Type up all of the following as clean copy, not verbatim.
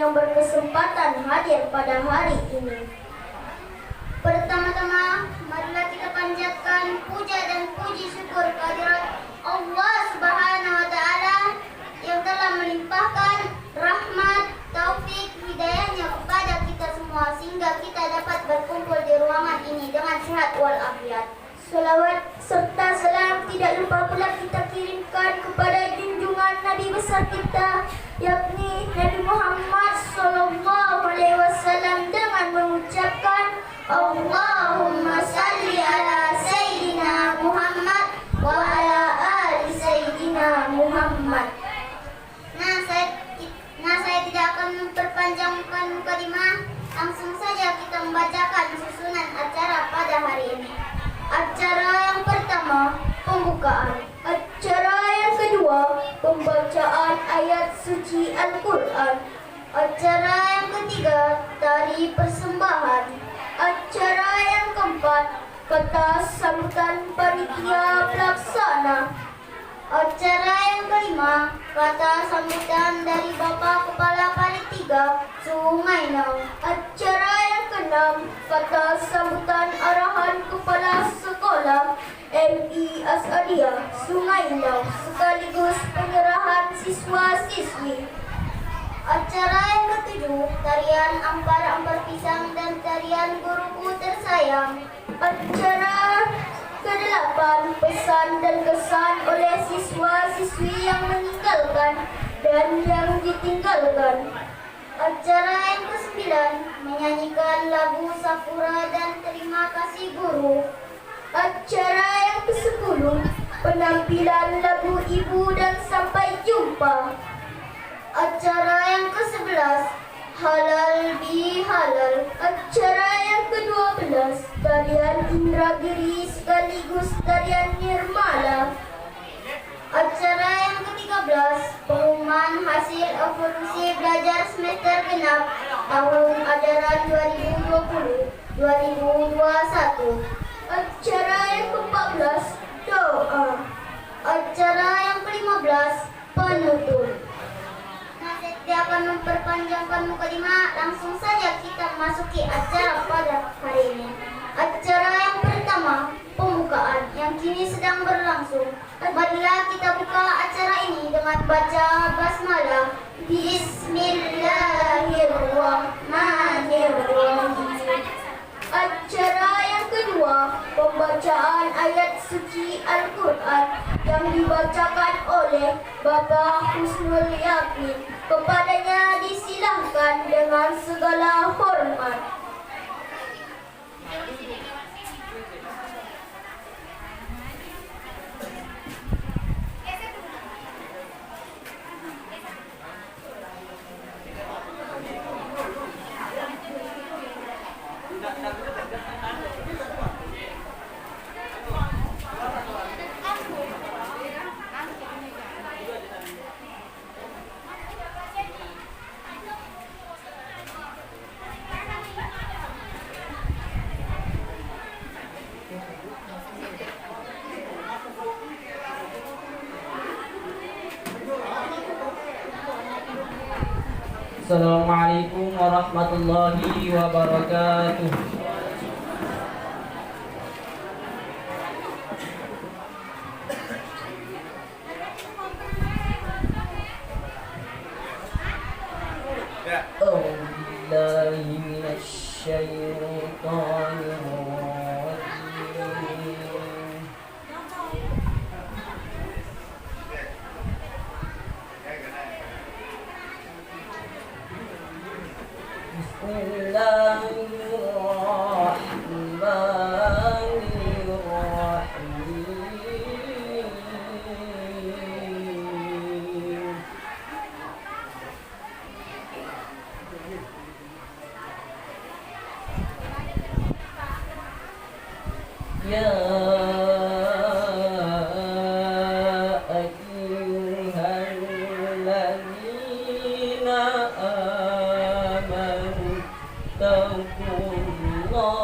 yang berkesempatan hadir pada hari ini. Pertama-tama, marilah kita panjatkan puja dan puji syukur kehadirat Allah Subhanahu wa Ta'ala yang telah melimpahkan rahmat, taufik, hidayahnya kepada kita semua sehingga kita dapat berkumpul di ruangan ini dengan sehat walafiat. Salawat serta salam tidak lupa pula kita kirimkan kepada junjungan Nabi besar kita, yakni Nabi Muhammad SAW, dengan mengucapkan Allahumma salli ala Sayyidina Muhammad wa ala ali Sayyidina Muhammad. Saya tidak akan memperpanjangkan mukadimah. Langsung saja kita membacakan susunan acara pada hari ini. Acara yang pertama, pembukaan. Acara yang kedua, pembacaan ayat suci Al-Quran. Acara yang ketiga, tari persembahan. Acara yang keempat, kata sambutan panitia pelaksana. Acara yang kelima, kata sambutan dari Bapak Kepala Panitia Sungai Nau. Acara yang keenam, kata sambutan arahan Kepala Sekolah MI Asadiyah Sungai Nau sekaligus penyerahan siswa-siswi. Acara yang ketujuh, tarian ampar-ampar pisang dan tarian guruku tersayang. Acara kedelapan, pesan dan kesan oleh siswa-siswi yang meninggalkan dan yang ditinggalkan. Acara yang kesembilan, menyanyikan lagu Safura dan Terima Kasih Guru. Acara yang kesepuluh, penampilan lagu Ibu dan Sampai Jumpa. Acara yang ke-11, halal bihalal. Acara yang ke-12, tarian Indragiri sekaligus tarian Nirmala. Acara yang ke-13, pengumuman hasil evaluasi belajar semester genap tahun ajaran 2020-2021. Acara yang ke-14, doa. Acara yang ke-15, penutup. Saya akan memperpanjangkan mukadimah. Langsung saja kita memasuki acara pada hari ini. Acara yang pertama, pembukaan yang kini sedang berlangsung. Marilah kita buka acara ini dengan baca basmalah. Bismillahirrahmanirrahim. Acara yang kedua, pembacaan ayat suci Al-Quran yang dibacakan oleh Bapak Husnul Yakin. Kepadanya disilahkan dengan segala hormat. Assalamualaikum warahmatullahi wabarakatuh. A'udzubillahi minasyaitonir rajim. Bismillahirrahmanirrahim. Ya ayyuhalladzina amanu taqullaha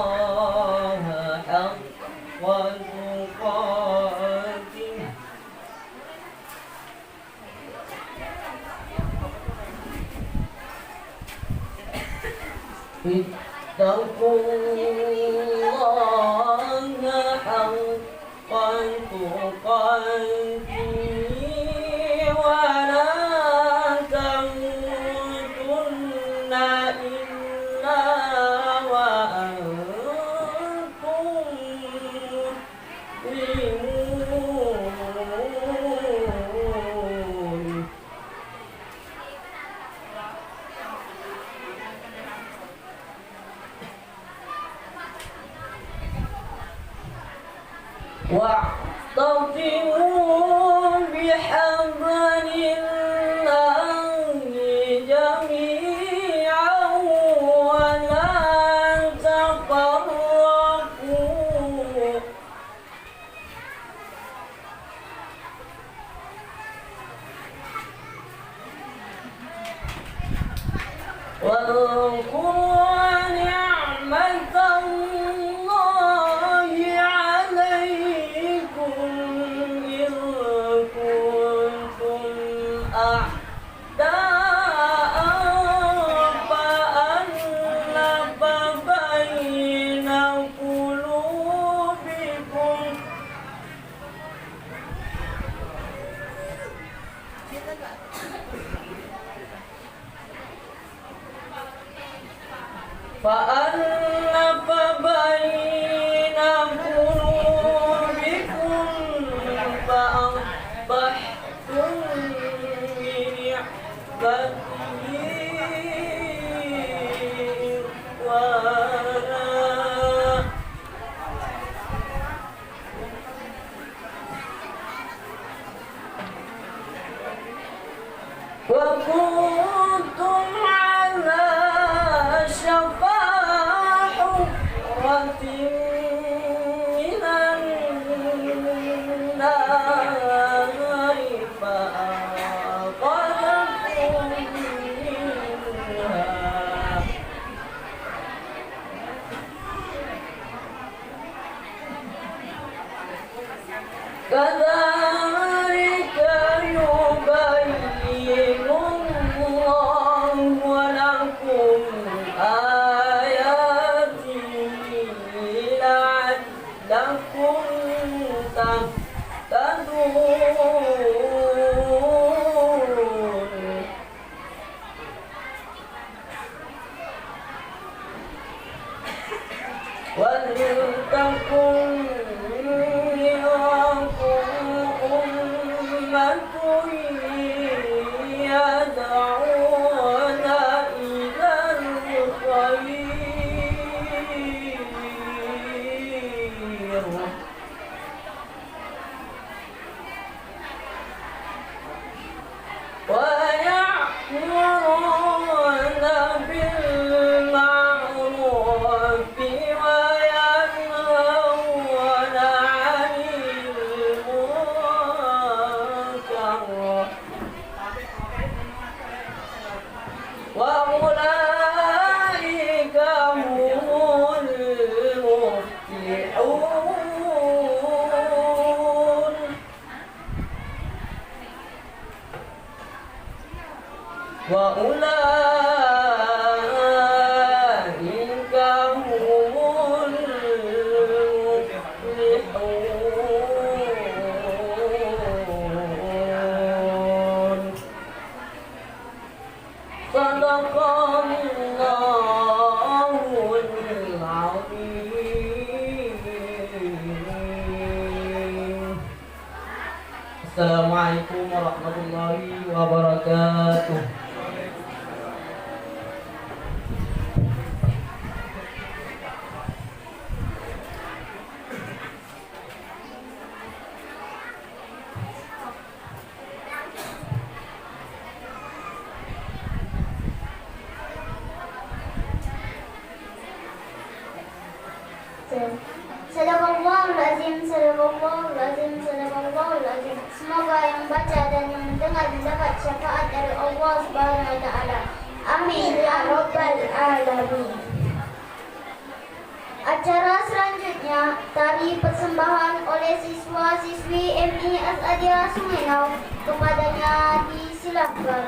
haqqa tuqatih اتقوا الله حق تقاته ولا تموتن إلا وأنتم مسلمون. واعتصموا بحبل الله جميعا ولا تفرقوا واذكروا نعمة الله عليكم إذ كنتم أعداء فألف بين قلوبكم فألف بين قلوبكم فأصبحتم بنعمته إخوانا وكنتم على شفا حفرة من النار فأنقذكم منها كذلك يبين الله لكم آياته لعلكم تهتدون. ولتكن منكم أمة يدعون إلى الخير ويأمرون بالمعروف وينهون عن المنكر وأولئك هم المفلحون. وأولئك هم المفلحون. صدق الله العظيم. Assalamualaikum warahmatullahi wabarakatuh. Sadaqallahul azim, sadaqallahul azim, sadaqallahul azim. Semoga yang baca dan yang mendengar mendapat syafaat dari Allah Subhanahu wa taala. Amin ya rabbal alamin. Acara selanjutnya tari persembahan oleh siswa-siswi MI Asadiah Sumenau. Kepadanya disilakan.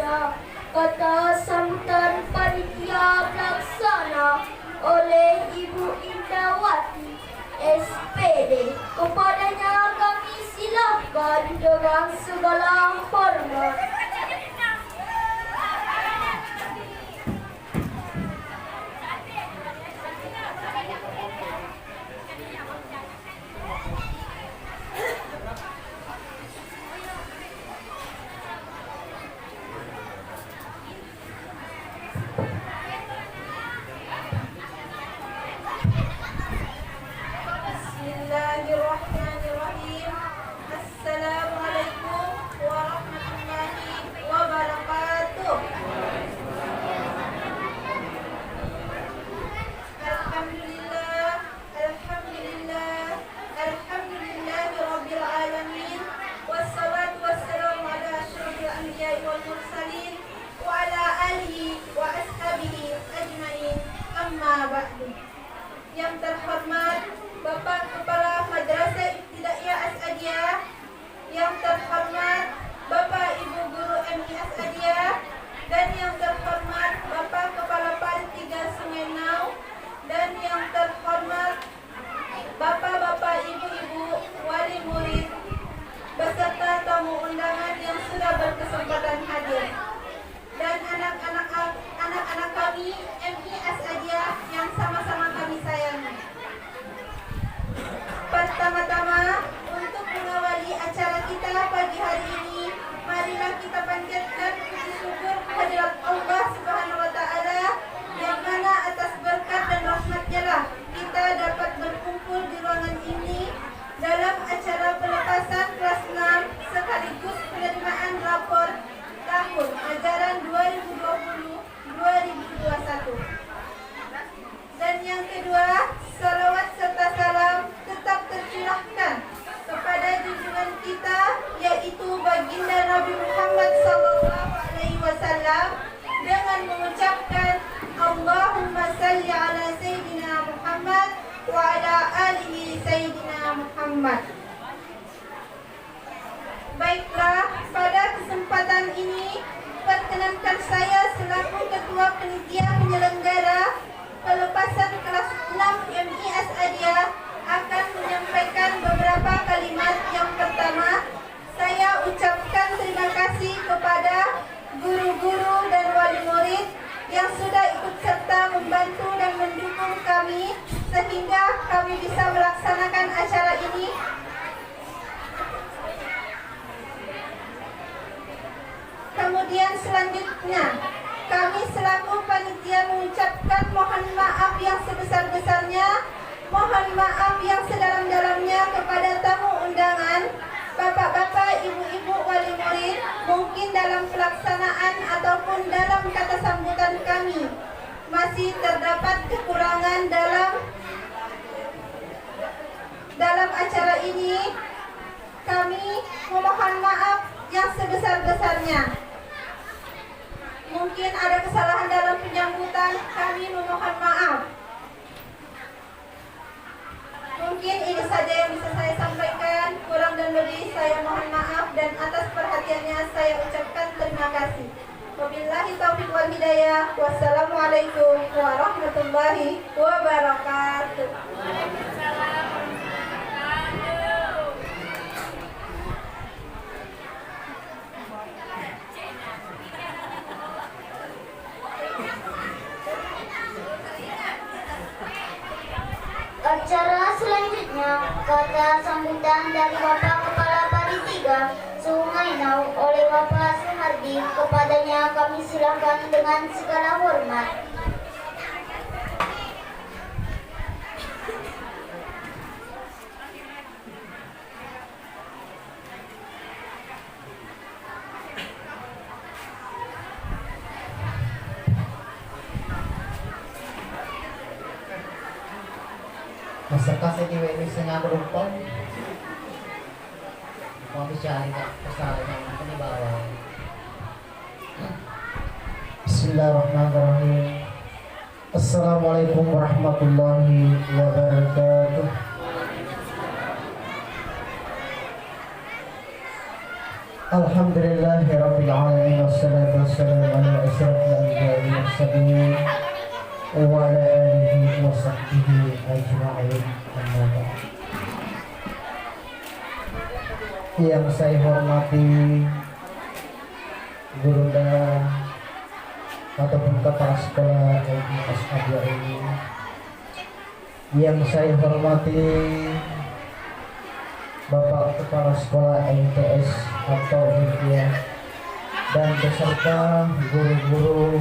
semuanya. Kata sambutan panitia pelaksana oleh Ibu Indawati SPD. Kepadanya kami silakan dengan segala hormat. Bismillahirrahmanirrahim. Assalamualaikum warahmatullahi wabarakatuh. Alhamdulillah, alhamdulillah, alhamdulillahirabbil alamin. Wassalatu wassalamu ala asyrofil anbiya'i wal mursalin wa ala alihi wa ashabihi ajmain. Amma ba'du. Yang terhormat Bapak Kepala Madrasah Ibtidaiyah As'adiyah, yang terhormat Bapak Ibu Guru MI As'adiyah, dan yang terhormat Bapak Kepala PAD 3 Sungai Nau, dan yang terhormat Bapak-bapak, Ibu-ibu, wali murid, beserta tamu undangan yang sudah berkesempatan hadir, dan anak-anak kami MI As'adiyah yang sama-sama kami sayangi. Pertama-tama, untuk mengawali acara kita pagi hari ini, marilah kita panjatkan puji syukur kehadirat Allah Subhanahu wa taala, yang mana atas berkat dan rahmat-Nya lah kita dapat berkumpul di ruangan ini dalam acara pelepasan kelas 6 sekaligus penerimaan rapor tahun ajaran 2020-2021. Dan yang kedua, salawat serta salam tetap tercurahkan kepada junjungan kita, yaitu baginda Nabi Muhammad SAW, dengan mengucapkan Allahumma salli ala Sayyidina Muhammad wa ala alihi Sayyidina Muhammad. Baiklah, pada kesempatan ini perkenankan saya selaku Ketua Panitia Penyelenggara pelepasan kelas 6 MI As'adiyah akan menyampaikan beberapa kalimat. Yang pertama, saya ucapkan terima kasih kepada guru-guru dan wali murid yang sudah ikut serta membantu dan mendukung kami sehingga kami bisa melaksanakan acara ini. Kemudian selanjutnya, kami selaku panitia mengucapkan mohon maaf yang sebesar-besarnya, mohon maaf yang sedalam-dalamnya kepada tamu undangan, bapak-bapak, ibu-ibu, wali murid, mungkin dalam pelaksanaan ataupun dalam kata sambutan kami masih terdapat kekurangan dalam acara ini. Kami memohon maaf yang sebesar-besarnya. Mungkin ada kesalahan dalam penyambutan, kami memohon maaf. Mungkin ini saja yang bisa saya sampaikan. Kurang dan lebih saya mohon maaf, dan atas perhatiannya saya ucapkan terima kasih. Wabillahi taufiq wal hidayah. Wassalamualaikum warahmatullahi wabarakatuh. Acara selanjutnya, kata sambutan dari Bapak Kepala PAD 3 Sungai Nau oleh Bapak Suhardi. Kepadanya kami silakan dengan segala hormat. Masyarakat sediwe ini sengaja berumpam mau bicara pasal yang di bawah. Bismillahirrahmanirrahim. Assalamualaikum warahmatullahi wabarakatuh. Alhamdulillahirabbil alamin wassalatu wassalamu ala asyrafil anbiya'i wal mursalin wa ala alihi wa sahbihi ajma'in. Amma ba'd. Yang saya hormati guru dan ataupun kepala sekolah MTS Abia ini, yang saya hormati Bapak Kepala Sekolah MTS atau Hidayah dan beserta guru-guru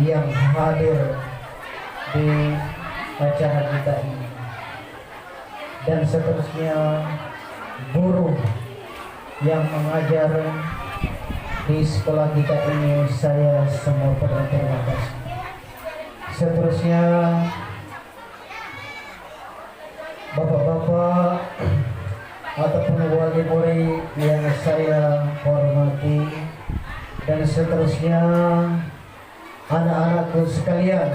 yang hadir di acara kita ini, dan seterusnya guru yang mengajar di sekolah kita ini, saya semua berterima kasih. Seterusnya bapak-bapak ataupun wali murid yang saya hormati, dan seterusnya anak-anakku sekalian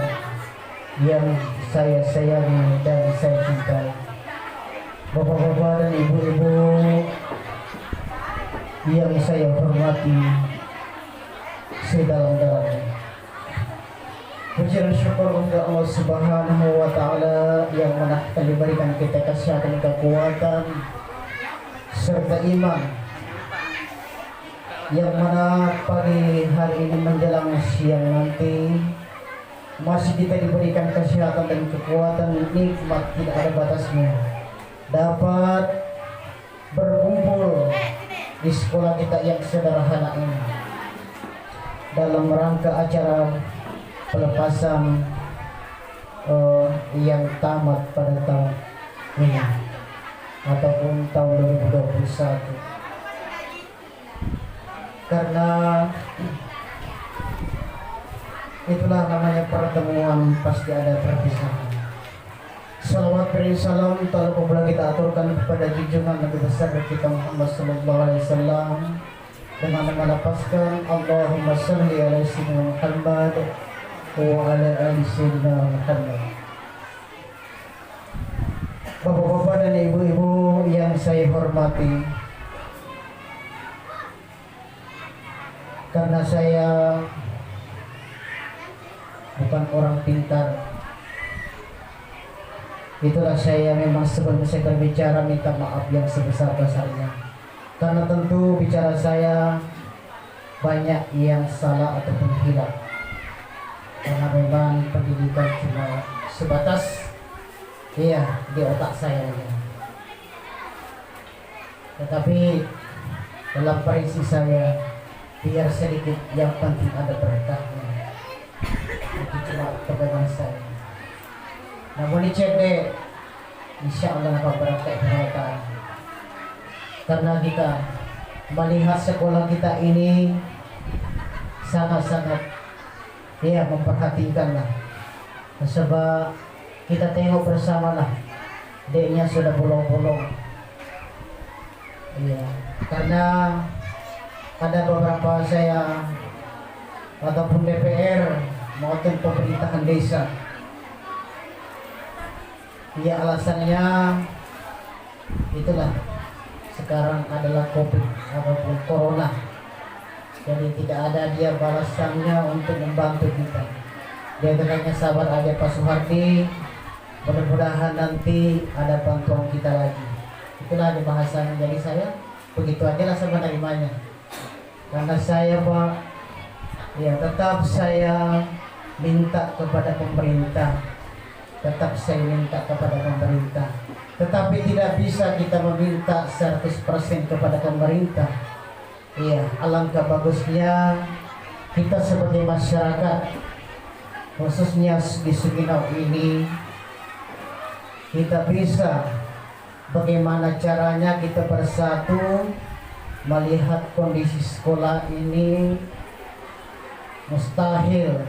yang saya sayangi dan saya cintai, bapak-bapak dan ibu-ibu yang saya hormati sedalam-dalamnya. Puji dan syukur untuk Allah Subhanahu wa Ta'ala yang mana telah diberikan kita kesehatan, kekuatan serta iman, yang mana pagi hari ini menjelang siang nanti masih kita diberikan kesehatan dan kekuatan, nikmat tidak ada batasnya, dapat berkumpul di sekolah kita yang sederhana ini dalam rangka acara pelepasan yang tamat pada tahun ini ataupun tahun 2021. Karena itulah namanya pertemuan, pasti ada perpisahan. Salawat beri salam telah kita aturkan kepada junjungan Nabi besar kita Muhammad sallallahu alaihi wasallam dengan melapaskan Allahumma shalli ala sayyidina Muhammad wa ala ali sayyidina Muhammad. Bapak-bapak dan ibu-ibu yang saya hormati, karena saya bukan orang pintar, itulah saya memang sebelum saya berbicara minta maaf yang sebesar-besarnya, karena tentu bicara saya banyak yang salah ataupun hilang, karena memang pendidikan cuma sebatas di otak saya aja. Tetapi dalam prinsip saya, biar sedikit yang penting ada berkahnya, itu cuma pegangan saya. Namun dicek deh, insya Allah akan berkah berkah. Karena kita melihat sekolah kita ini sangat-sangat memperhatikan lah. Sebab kita tengok bersama lah, deknya sudah bolong-bolong. Iya, karena ada beberapa saya ataupun DPR maupun pemerintahan desa, ya alasannya itulah sekarang adalah COVID ataupun Corona, jadi tidak ada dia balasannya untuk membantu kita. Dia katanya sabar aja Pak Soehardi, mudah-mudahan nanti ada bantuan kita lagi. Itulah di bahasanya. Jadi saya begitu aja lah sama nerimanya. Karena saya Pak, ya tetap saya minta kepada pemerintah, tetap saya minta kepada pemerintah. Tetapi tidak bisa kita meminta 100% kepada pemerintah. Iya, alangkah bagusnya kita sebagai masyarakat, khususnya di Suginau ini, kita bisa bagaimana caranya kita bersatu melihat kondisi sekolah ini. Mustahil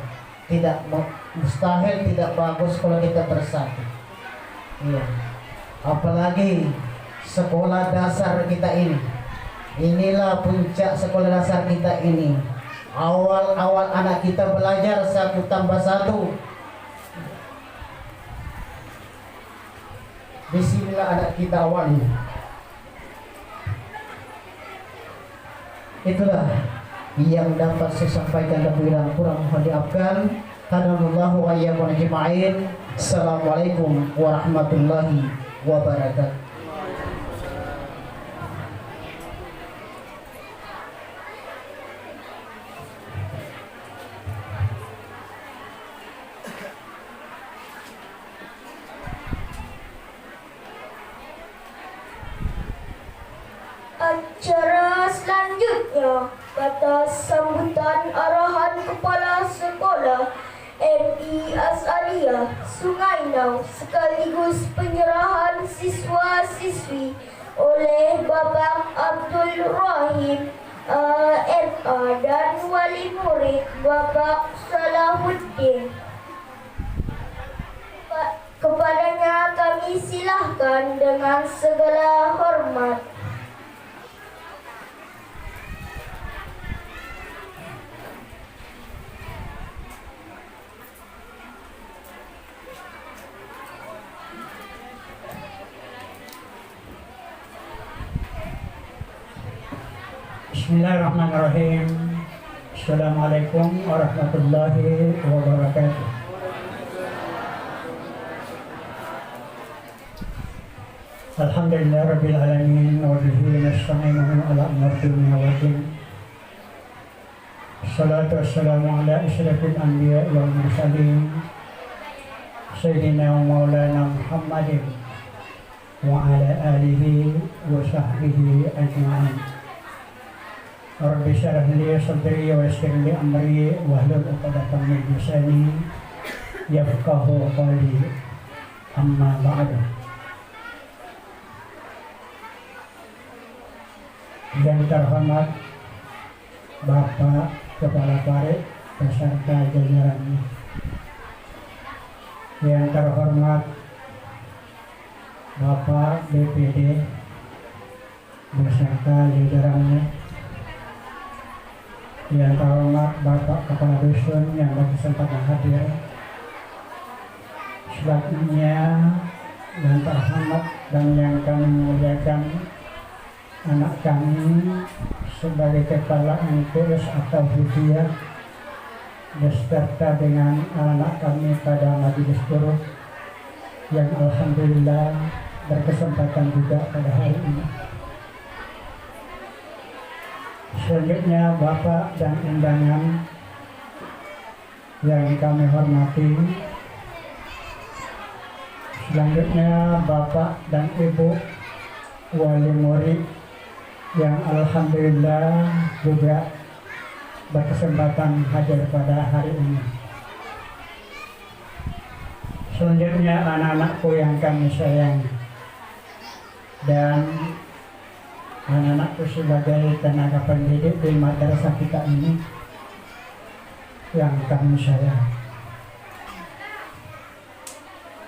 tidak bagus kalau kita bersatu. Iya. Apalagi sekolah dasar kita ini. Inilah puncak sekolah dasar kita ini. Awal-awal anak kita belajar 1 tambah 1. Bismillah anak kita awalnya. Itulah yang dapat saya sampaikan dan bila kurang mohon dimaafkan. Hadanallahu wa iyyakum ajma'in. Assalamualaikum warahmatullahi wabarakatuh. Acara selanjutnya pada sambutan arahan Kepala Sekolah MI Azaliyah Sungai Nau sekaligus penyerahan siswa-siswi oleh Bapak Abdul Rahim RA dan wali murid Bapak Salahuddin. Kepadanya kami silahkan dengan segala hormat. Bismillahirrahmanirrahim. Assalamualaikum warahmatullahi wabarakatuh. Alhamdulillah rabbil alamin wa bihi nasta'inu ala umuri dunya wa din. Salatu wassalamu ala asyrafil anbiya wal mursalin sayyidina wa maulana Muhammadin wa ala alihi wa sahbihi ajma'in. Rabbi syrah li sadri wa yassir li amri wahlul 'uqdatam min lisani yafqahu qawli. Amma ba'du. Yang terhormat Bapak Kepala Parik beserta jajarannya, yang terhormat Bapak BPD beserta jajarannya, yang terhormat Bapak Kepala Dusun yang berkesempatan hadir, selanjutnya yang terhormat dan yang kami muliakan anak kami sebagai kepala MTS atau Hidayah beserta dengan anak kami pada majelis guru yang alhamdulillah berkesempatan juga pada hari ini. Selanjutnya Bapak dan undangan yang kami hormati. Selanjutnya Bapak dan Ibu wali murid yang alhamdulillah juga berkesempatan hadir pada hari ini. Selanjutnya anak-anakku yang kami sayangi dan anak-anakku sebagai tenaga pendidik di madrasah kita ini yang kami sayang.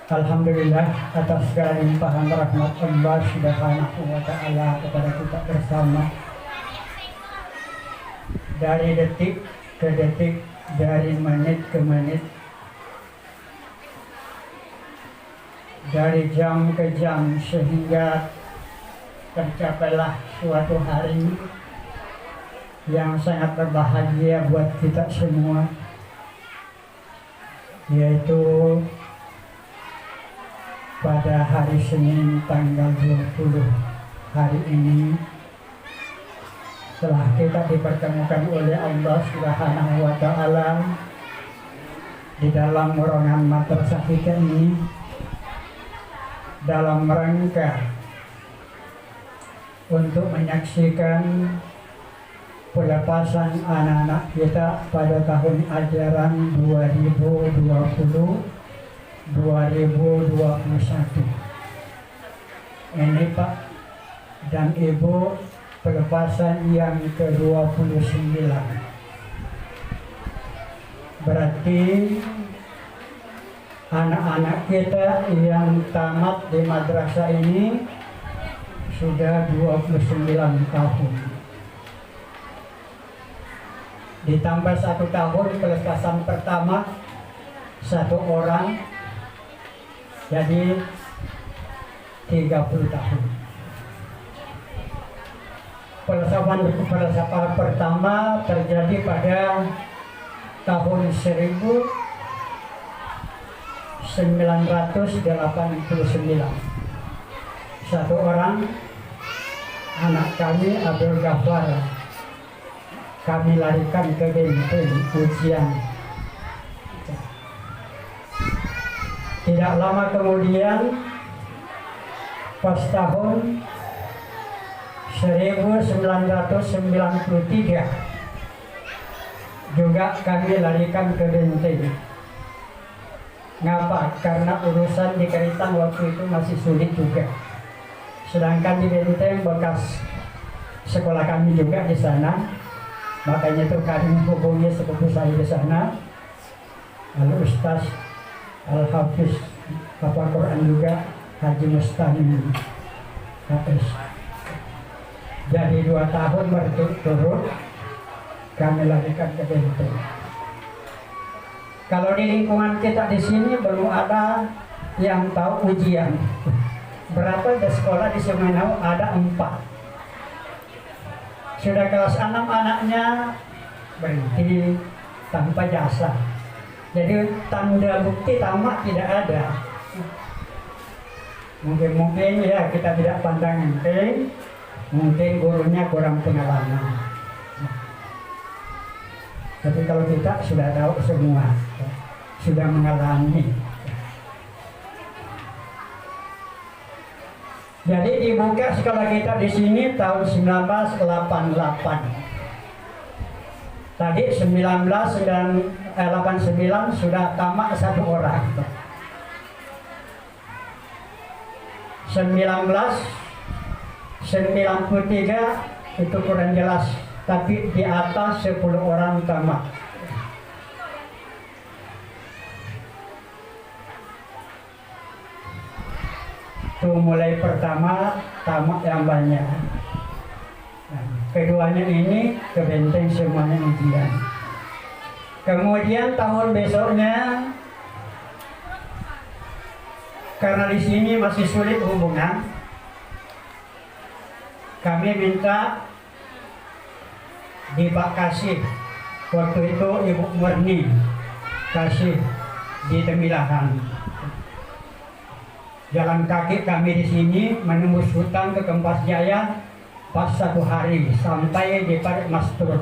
Alhamdulillah atas segala limpahan rahmat Allah Subhanahu wa ta'ala kepada kita bersama, dari detik ke detik, dari menit ke menit, dari jam ke jam, sehingga tercapailah suatu hari yang sangat berbahagia buat kita semua, yaitu pada hari Senin tanggal 20 hari ini telah kita dipertemukan oleh Allah Subhanahu wa ta'ala di dalam ruangan madrasah kita ini dalam rangka untuk menyaksikan pelepasan anak-anak kita pada tahun ajaran 2020-2021. Ini Pak dan Ibu, pelepasan yang ke-29. Berarti anak-anak kita yang tamat di madrasah ini sudah 29 tahun. Ditambah 1 tahun pelepasan pertama 1 orang, jadi 30 tahun. Falsafah pertama terjadi pada tahun 1989. Satu orang anak kami, Abdul Ghaffar, kami larikan ke benteng ujian. Tidak lama kemudian, pas tahun 1993 juga kami larikan ke benteng. Ngapa? Karena urusan di Keritang waktu itu masih sulit juga. Sedangkan di benteng bekas sekolah kami juga di sana. Makanya itu kami menghubungi sepupu saya di sana, Al-Ustaz Al-Hafiz Bapak Quran juga, Haji Mustahim Hafiz. Jadi 2 tahun berturut-turut kami larikan ke benteng. Kalau di lingkungan kita di sini belum ada yang tahu ujian. Berapa di sekolah di Semenau ada 4. Sudah kelas 6 anaknya berhenti tanpa jasa. Jadi tanda bukti tamat tidak ada. Mungkin ya kita tidak pandang enteng, mungkin gurunya kurang pengalaman. Tapi kalau kita sudah tahu semua, sudah mengalami. Jadi dibuka sekolah kita di sini tahun 1988. Tadi 1989 sudah tamat 1 orang. 1993 itu kurang jelas, tapi di atas 10 orang tamat. Itu mulai pertama tamat yang banyak. Keduanya ini ke benteng semuanya ujian. Kemudian tahun besoknya, karena di sini masih sulit hubungan, kami minta di Pak Kasih, waktu itu Ibu Murni Kasih di Temilahan. Jalan kaki kami di sini menembus hutan ke Kempas Jaya pas 1 hari sampai di Parit Mastur.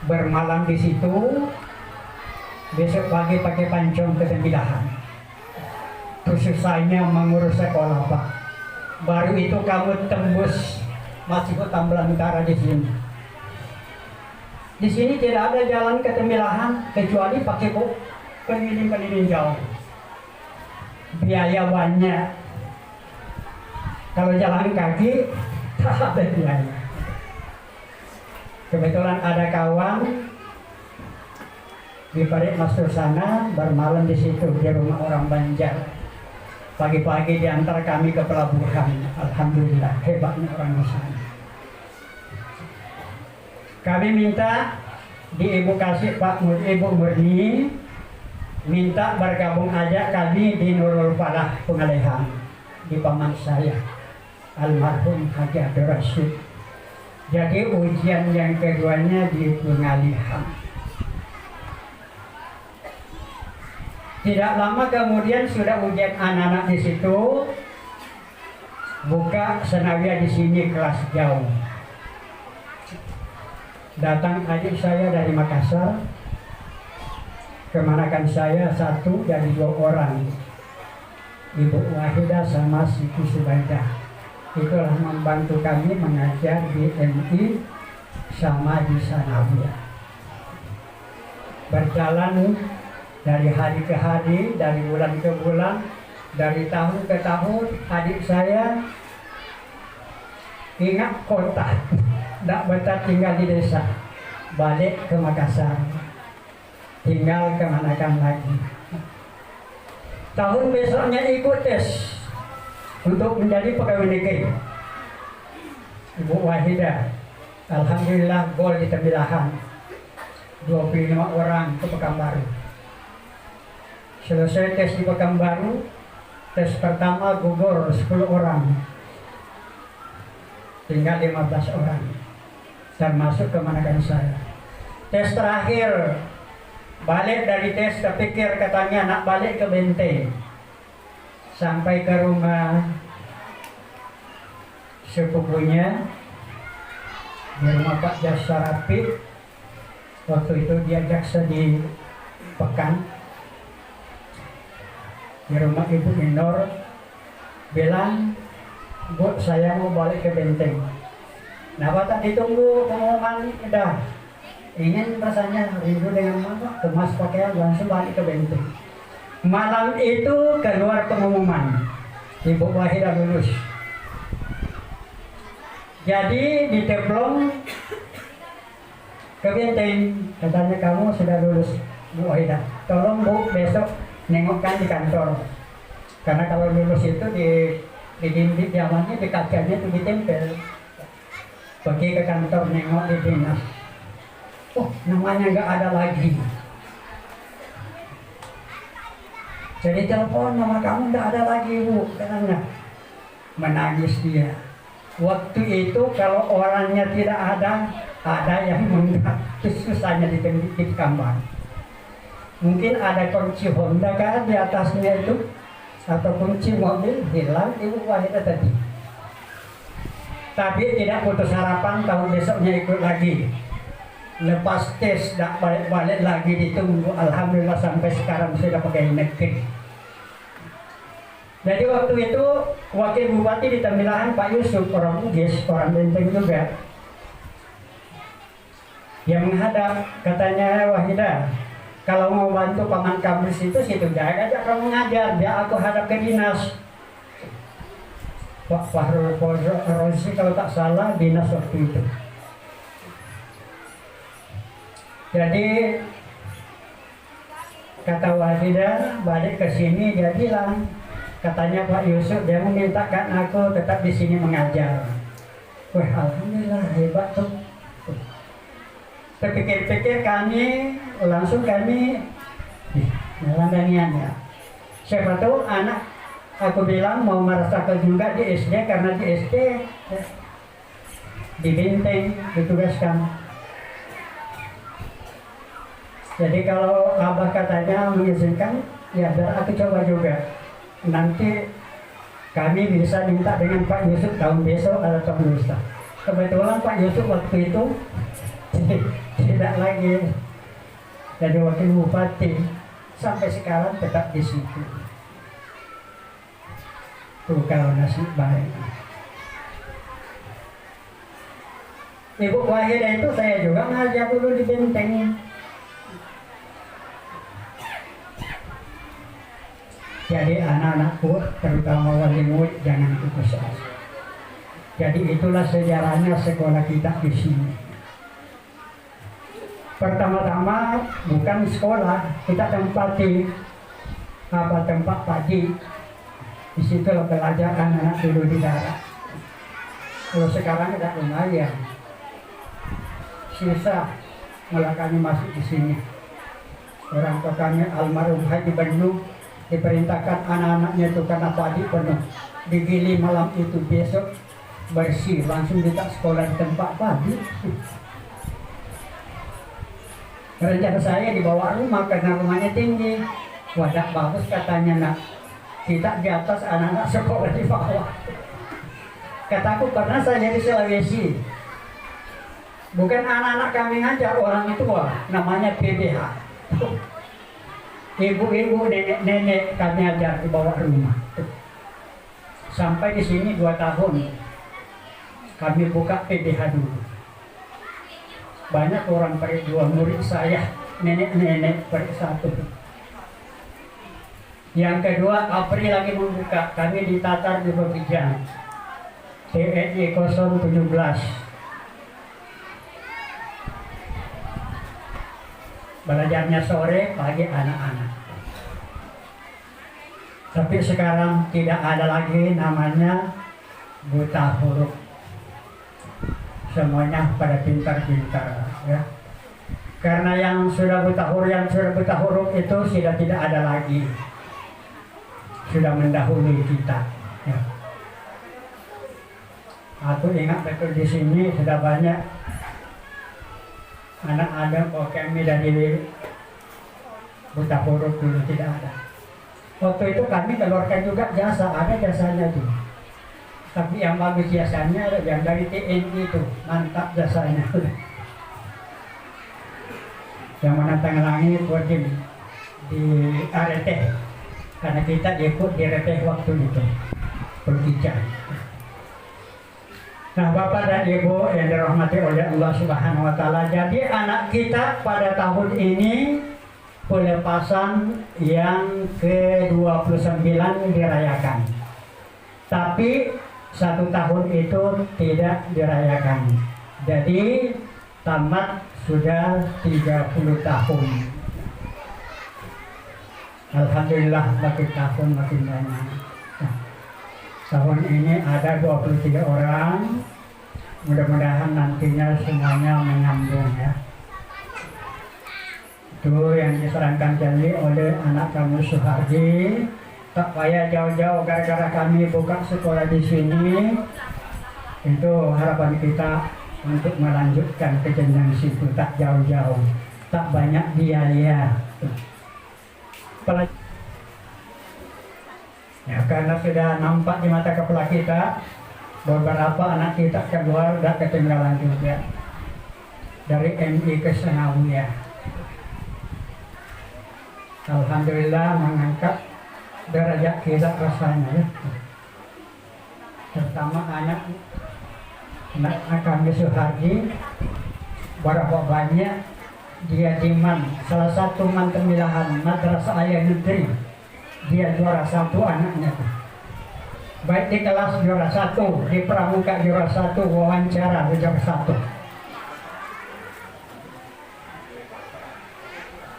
Bermalam di situ, besok pagi pakai pancong ke Temilahan. Terus selesainya mengurus sekolah Pak. Baru itu kamu tembus masih hutan belantara di sini. Di sini tidak ada jalan ke Temilahan kecuali pakai keliling-keliling jauh. Biaya banyak. Kalau jalan kaki tak ada biaya. Kebetulan ada kawan di Parit Mastur sana, bermalam di situ di rumah orang Banjar. Pagi-pagi diantar kami ke pelabuhan. Alhamdulillah, hebatnya orang di sana. Kami minta di Ibu Kasih Ibu Murni minta bergabung aja kami di Nurul Falah Pengalehan di paman saya almarhum Haji Abdul Rashid. Jadi ujian yang keduanya di Pengalihan. Tidak lama kemudian sudah ujian anak-anak di situ, buka senawiyah di sini kelas jauh. Datang adik saya dari Makassar, kemanakan saya 1 dari 2 orang, Ibu Wahidah sama Siti Subaidah. Itulah membantu kami mengajar di MI sama di Sanawiyah. Berjalan dari hari ke hari, dari bulan ke bulan, dari tahun ke tahun. Adik saya ingat kota, tidak betah tinggal di desa, balik ke Makassar, tinggal kemanakan lagi. Tahun besoknya ikut tes untuk menjadi pegawai negeri. Ibu Wahidah, alhamdulillah gol di Temilahan, 25 orang ke Pekanbaru. Selesai tes di Pekanbaru, tes pertama gugur 10 orang. tinggal 15 orang, termasuk kemenakan saya. Tes terakhir, balik dari tes kepikir katanya nak balik ke Benteng. Sampai ke rumah sepupunya, di rumah Pak Jasa Rapi. Waktu itu dia jaksa di Pekan. Di rumah Ibu Inor, bilang, Bu, saya mau balik ke Benteng. Kenapa tak ditunggu pengumuman? Udah, ingin rasanya rindu dengan mama, kemas pakaian langsung balik ke Benteng. Malam itu keluar pengumuman, Ibu Wahidah lulus. Jadi diteplong ke Benteng, katanya kamu sudah lulus, Bu Wahidah. Tolong Bu besok nengokkan di kantor, karena kalau lulus itu di dinding zamannya di kacanya itu ditempel. Pergi ke kantor nengok di dinas, oh namanya nggak ada lagi. Jadi telepon, nama kamu nggak ada lagi Bu, katanya. Menangis dia. Waktu itu kalau orangnya tidak ada yang menggak, susahnya di kamar. Mungkin ada kunci Honda kan di atasnya itu, atau kunci mobil hilang Ibu Wahidah tadi. Tapi tidak putus harapan, tahun besoknya ikut lagi. Lepas tes tak balik lagi, ditunggu. Alhamdulillah sampai sekarang sudah pegawai negeri. Jadi waktu itu Wakil Bupati di Tamilahan Pak Yusuf, orang Bugis, orang Benteng juga, yang menghadap, katanya Wahidah, kalau mau bantu paman kamu situ jangan aja kamu ngajar, biar aku hadap ke dinas. Pak Fahrul Rozi kalau tak salah dinas waktu itu. Jadi kata Wahidah balik ke sini, jadilah katanya Pak Yusuf dia memintakan aku tetap di sini mengajar. Wah, alhamdulillah hebat tuh. Terpikir-pikir kami melandaniannya. Siapa tahu anak aku bilang mau merasakan juga di SD, karena di SD di Benteng ditugaskan. Jadi kalau abah katanya mengizinkan, ya biar aku coba juga. Nanti kami bisa minta dengan Pak Yusuf tahun besok atau tahun lusa. Kebetulan Pak Yusuf waktu itu tidak lagi jadi wakil bupati, sampai sekarang tetap di situ. Tuh kalau nasib baik. Ibu Wahidah itu saya juga ngajar dulu di Benteng. Jadi anak-anakku, terutama wali murid, jangan putus asa. Jadi itulah sejarahnya sekolah kita di sini. Pertama-tama bukan sekolah, kita tempati tempat pagi. Di situ belajar anak-anak dulu di darat. Kalau sekarang tidak lumayan, sisa malah kami masuk di sini. Orang tua kami almarhum Haji Bandung diperintahkan anak-anaknya itu karena padi penuh, digili malam itu, besok bersih langsung kita sekolah di tempat padi. Rencana saya di bawah rumah karena rumahnya tinggi. Wadah bagus katanya, nak kita di atas, anak-anak sekolah di bawah. Kataku karena saya di Sulawesi, bukan anak-anak kami ngajar, orang tua, namanya PBH. Ibu-ibu, nenek-nenek kami ajar di bawah rumah. Sampai di sini 2 tahun kami buka PBH dulu. Banyak orang per 2 murid saya, nenek-nenek per 1. Yang kedua, April lagi membuka, kami ditatar di Bebijan, TNI 017. Belajarnya sore, pagi anak-anak. Tapi sekarang tidak ada lagi namanya buta huruf. Semuanya pada pintar-pintar, ya. Karena yang sudah buta huruf itu sudah tidak ada lagi. Sudah mendahului kita, ya. Aku ingat betul di sini sudah banyak anak Adam kami dari buta huruf dulu tidak ada. Waktu itu kami keluarkan juga jasa, ada jasanya tuh. Tapi yang bagus jasanya ada yang dari TNI itu, mantap jasanya. Yang menantang langit buat di RT, karena kita ikut di RT waktu itu berbicara. Nah, Bapak dan Ibu yang dirahmati oleh Allah Subhanahu wa taala, jadi anak kita pada tahun ini pelepasan yang ke-29 dirayakan. Tapi 1 tahun itu tidak dirayakan. Jadi tamat sudah 30 tahun. Alhamdulillah makin tahun makin banyak. Tahun ini ada 23 orang. Mudah-mudahan nantinya semuanya menyambung ya. Itu yang diserahkan tadi oleh anak kami Suhardi. Tak payah jauh-jauh gara-gara kami buka sekolah di sini. Itu harapan kita untuk melanjutkan ke jenjang situ, tak jauh-jauh, tak banyak biaya. Ya, karena sudah nampak di mata kepala kita, beberapa anak kita keluar dan ketinggalan juga dari MI ke Senawiyah. Alhamdulillah mengangkat derajat kita rasanya ya. Terutama anak kami Suhardi, berapa banyak dia diman, salah satu mantan pemilihan madrasah ayah negeri. Dia juara 1 anaknya tuh. Baik di kelas juara 1, di pramuka juara 1, wawancara juara 1.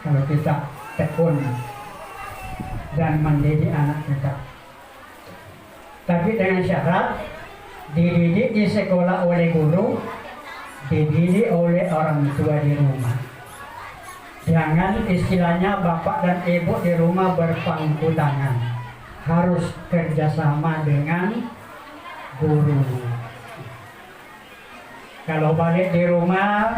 Kalau kita tekun dan mendidik anak kita. Tapi dengan syarat dididik di sekolah oleh guru, dididik oleh orang tua di rumah. Jangan istilahnya bapak dan ibu di rumah berpangku tangan. Harus kerjasama dengan guru. Kalau balik di rumah,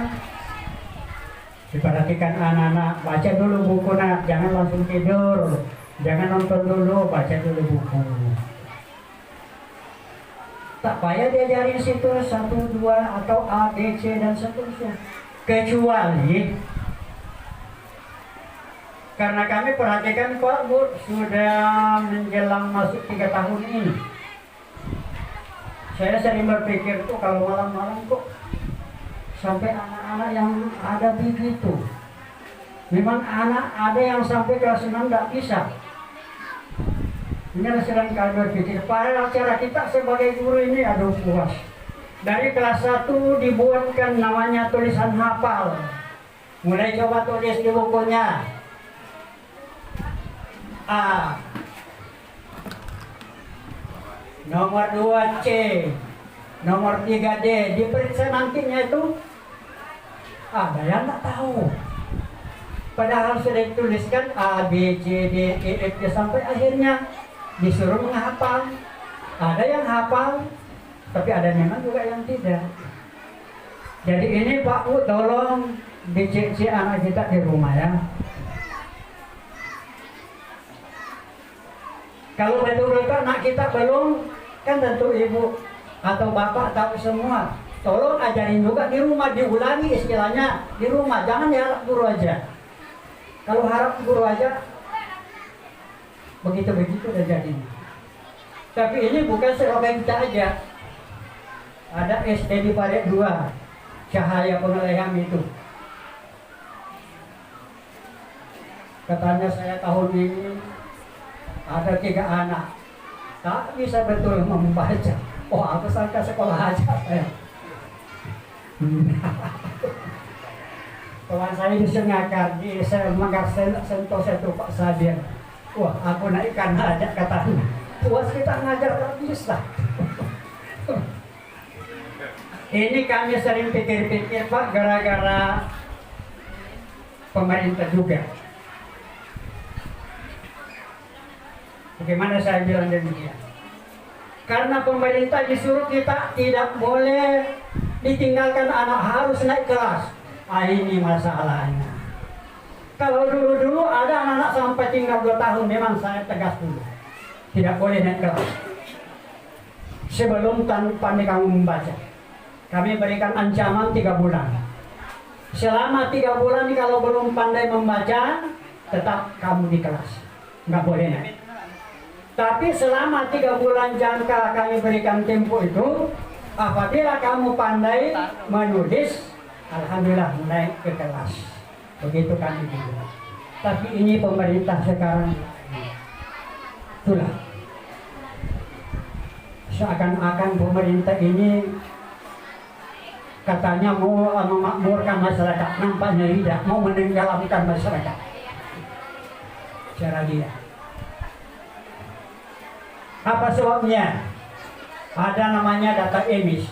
diperhatikan anak-anak, baca dulu buku nak, jangan langsung tidur, jangan nonton dulu, baca dulu buku. Tak payah diajarin situ 1, 2 atau A, B, C dan seterusnya. Kecuali karena kami perhatikan Pak Bu sudah menjelang masuk 3 tahun ini. Saya sering berpikir tuh kalau malam-malam kok sampai anak-anak yang ada begitu. Memang anak ada yang sampai kelas 6 tidak bisa. Ini sering kali berpikir, padahal cara kita sebagai guru ini aduh puas. Dari kelas 1 dibuatkan namanya tulisan hafal. Mulai coba tulis di bukunya. A, nomor 2 C, nomor 3 D. Diperiksa nantinya itu ada yang tak tahu. Padahal sudah dituliskan A, B, C, D, E, F sampai akhirnya disuruh menghafal. Ada yang hafal, tapi ada memang juga yang tidak. Jadi ini Pak Bu tolong dicek anak kita di rumah ya. Kalau betul-betul anak kita belum, kan tentu ibu atau bapak tahu semua. Tolong ajarin juga di rumah, diulangi istilahnya di rumah. Jangan diharap guru aja. Kalau harap guru aja, begitu-begitu udah jadi. Tapi ini bukan slogan kita aja. Ada SD di Paret 2, Cahaya Pengelehan itu. Katanya saya tahun ini ada 3 anak tak bisa betul membaca. Oh, aku sangka sekolah aja saya. Kawan saya di Sengakar, di Manggar Sentosa itu Pak Sabir. Wah, aku naikkan aja katanya. Puas kita ngajar tak bisa. Ini kami sering pikir-pikir Pak, gara-gara pemerintah juga. Bagaimana saya bilang demikian? Karena pemerintah disuruh kita tidak boleh ditinggalkan anak, harus naik kelas. Ini masalahnya. Kalau dulu-dulu ada anak-anak sampai tinggal 2 tahun, memang saya tegas dulu. Tidak boleh naik kelas. Sebelum pandai kamu membaca, kami berikan ancaman 3 bulan. Selama 3 bulan kalau belum pandai membaca, tetap kamu di kelas, nggak boleh naik. Tapi selama 3 bulan jangka kami berikan tempo itu, apabila kamu pandai menulis, alhamdulillah naik ke kelas. Begitu kami juga. Tapi ini pemerintah sekarang, itulah. Seakan-akan pemerintah ini katanya mau memakmurkan masyarakat, nampaknya tidak, mau menenggelamkan masyarakat. Cara dia. Apa sebabnya? Ada namanya data emis.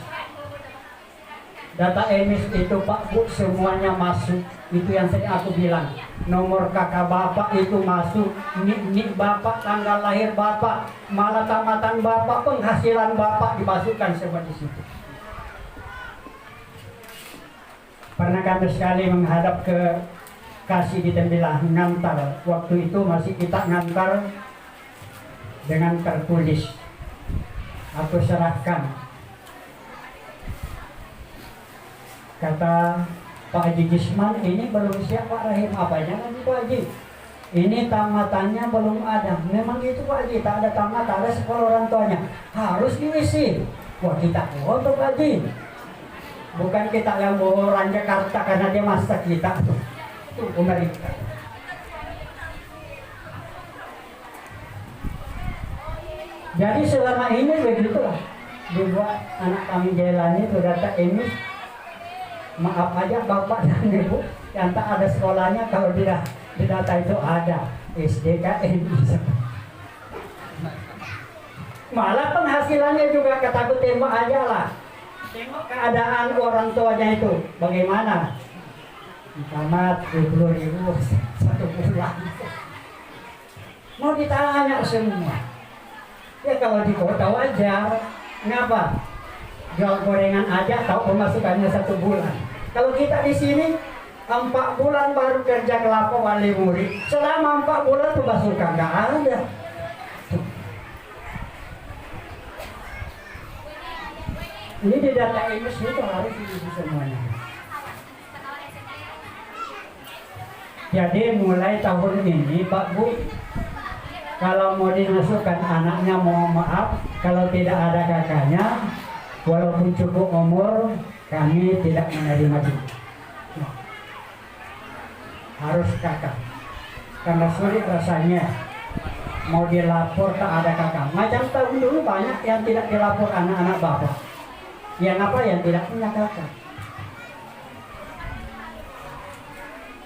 Data emis itu Pak Bu semuanya masuk. Itu yang aku bilang. Nomor kakak bapak itu masuk, nik bapak, tanggal lahir bapak, malah tamatan bapak, penghasilan bapak dimasukkan semua di situ. Pernah kami sekali menghadap ke kasih di Tembilah ngantar. Waktu itu masih kita ngantar dengan tertulis. Aku serahkan. Kata Pak Haji Gisman, ini belum siap Pak Rahim. Apanya kan Pak Haji? Ini tamatannya belum ada. Memang itu Pak Haji, tak ada tamat, tak ada sekolah orang tuanya. Harus diisi. Wah kita untuk Pak Haji. Bukan kita yang bawa orang Jakarta karena dia masa kita. Itu pemerintah. Jadi selama ini begitulah. Dibuat anak kami jalani itu data emis. Maaf aja Bapak dan Ibu yang tak ada sekolahnya, kalau di data itu ada SDKN. Malah penghasilannya juga ketakut tembak aja lah. Tengok keadaan orang tuanya itu bagaimana. Tamat 20.000 1 bulan. Mau ditanya semua. Ya kalau di kota wajar. Kenapa? Jual gorengan aja tahu pemasukannya 1 bulan. Kalau kita di sini 4 bulan baru kerja kelapa wali murid. Selama 4 bulan tuh pasukan nggak ada. Ini di data emis itu harus diisi semuanya. Jadi mulai tahun ini Pak Bu, kalau mau dimasukkan anaknya, mohon maaf kalau tidak ada kakaknya. Walaupun cukup umur, kami tidak menerima juga. Harus kakak. Karena sulit rasanya mau dilapor tak ada kakak. Macam tahun dulu banyak yang tidak dilapor anak-anak bapak. Yang apa? Yang tidak punya kakak.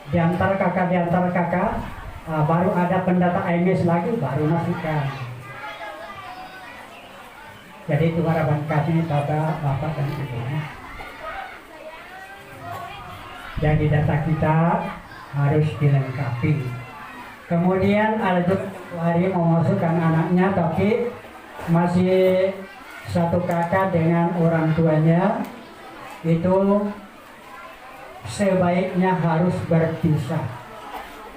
Di antara kakak, baru ada pendata IMS lagi, baru masukkan. Jadi itu harapan kami pada Bapak dan Ibu. Jadi data kita harus dilengkapi. Kemudian ada hari memasukkan anaknya, tapi masih 1 kakak dengan orang tuanya, itu sebaiknya harus berpisah.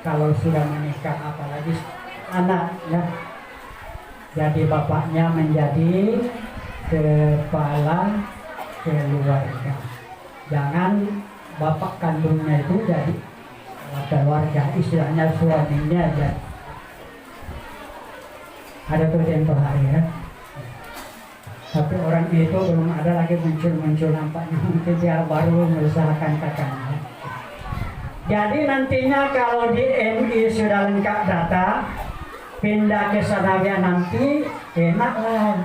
Kalau sudah menikah, apalagi anaknya. Jadi bapaknya menjadi kepala keluarga. Jangan bapak kandungnya itu jadi keluarga, istilahnya suaminya aja. Ada tuh tempoh hari ya. Tapi orang itu belum ada lagi muncul nampaknya, mungkin dia baru mengusahakan kakaknya. Jadi nantinya kalau di MI sudah lengkap data, pindah ke sananya nanti enak lah,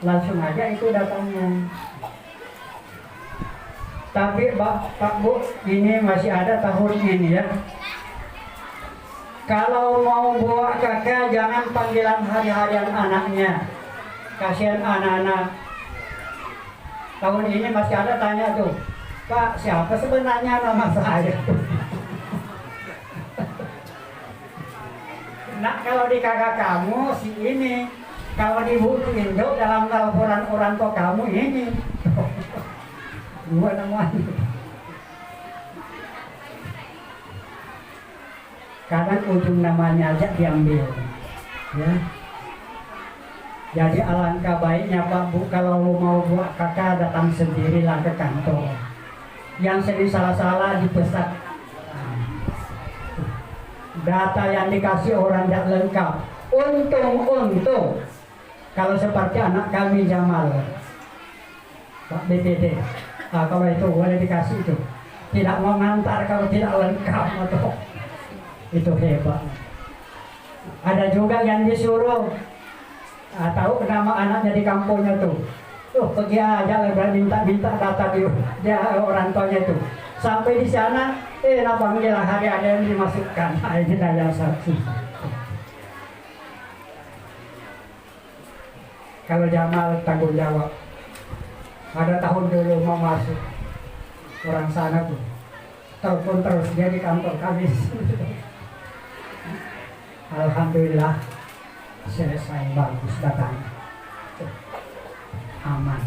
langsung aja itu datanya. Tapi Pak Bu, ini masih ada tahun ini ya. Kalau mau bawa kakak, jangan panggilan hari-harian anaknya. Kasihan anak-anak. Tahun ini masih ada tanya tuh, Pak siapa sebenarnya nama saya? Nah kalau di kakak kamu si ini, Kalau di buku induk dalam laporan orang tua kamu ini dua namanya. Kadang ujung namanya aja diambil, ya. Jadi alangkah baiknya Pak Bu kalau mau buat kakak datang sendirilah ke kantor. Yang sering salah-salah dipesan. Data yang dikasih orang tidak lengkap. Untung kalau seperti anak kami Jamal, Pak BPD, kalau itu boleh dikasih itu. Tidak mau ngantar kalau tidak lengkap atau itu hebat. Ada juga yang disuruh tahu nama anaknya di kampungnya tuh. Pergi aja minta data dia orang tuanya itu. Sampai di sana, panggil hari ada yang dimasukkan. Ini daya saksi. Kalau Jamal tanggung jawab. Ada tahun dulu mau masuk orang sana tuh. Telepon terus dia di kantor kami. Alhamdulillah selesai bagus datanya. Aman.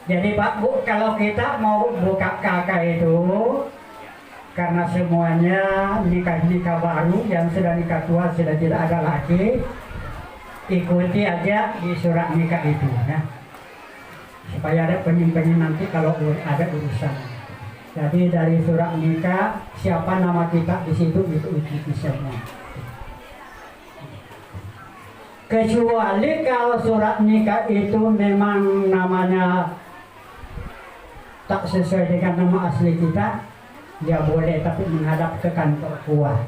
Jadi Pak Bu, kalau kita mau buka kakak itu karena semuanya nikah baru yang sudah nikah tua sudah tidak ada lagi, ikuti aja di surat nikah itu ya. Supaya ada penyimpannya nanti kalau ada urusan. Jadi dari surat nikah siapa nama kita di situ itu ikuti semua. Kecuali kalau surat nikah itu memang namanya tak sesuai dengan nama asli kita, ya boleh tapi menghadap ke kantor kuah.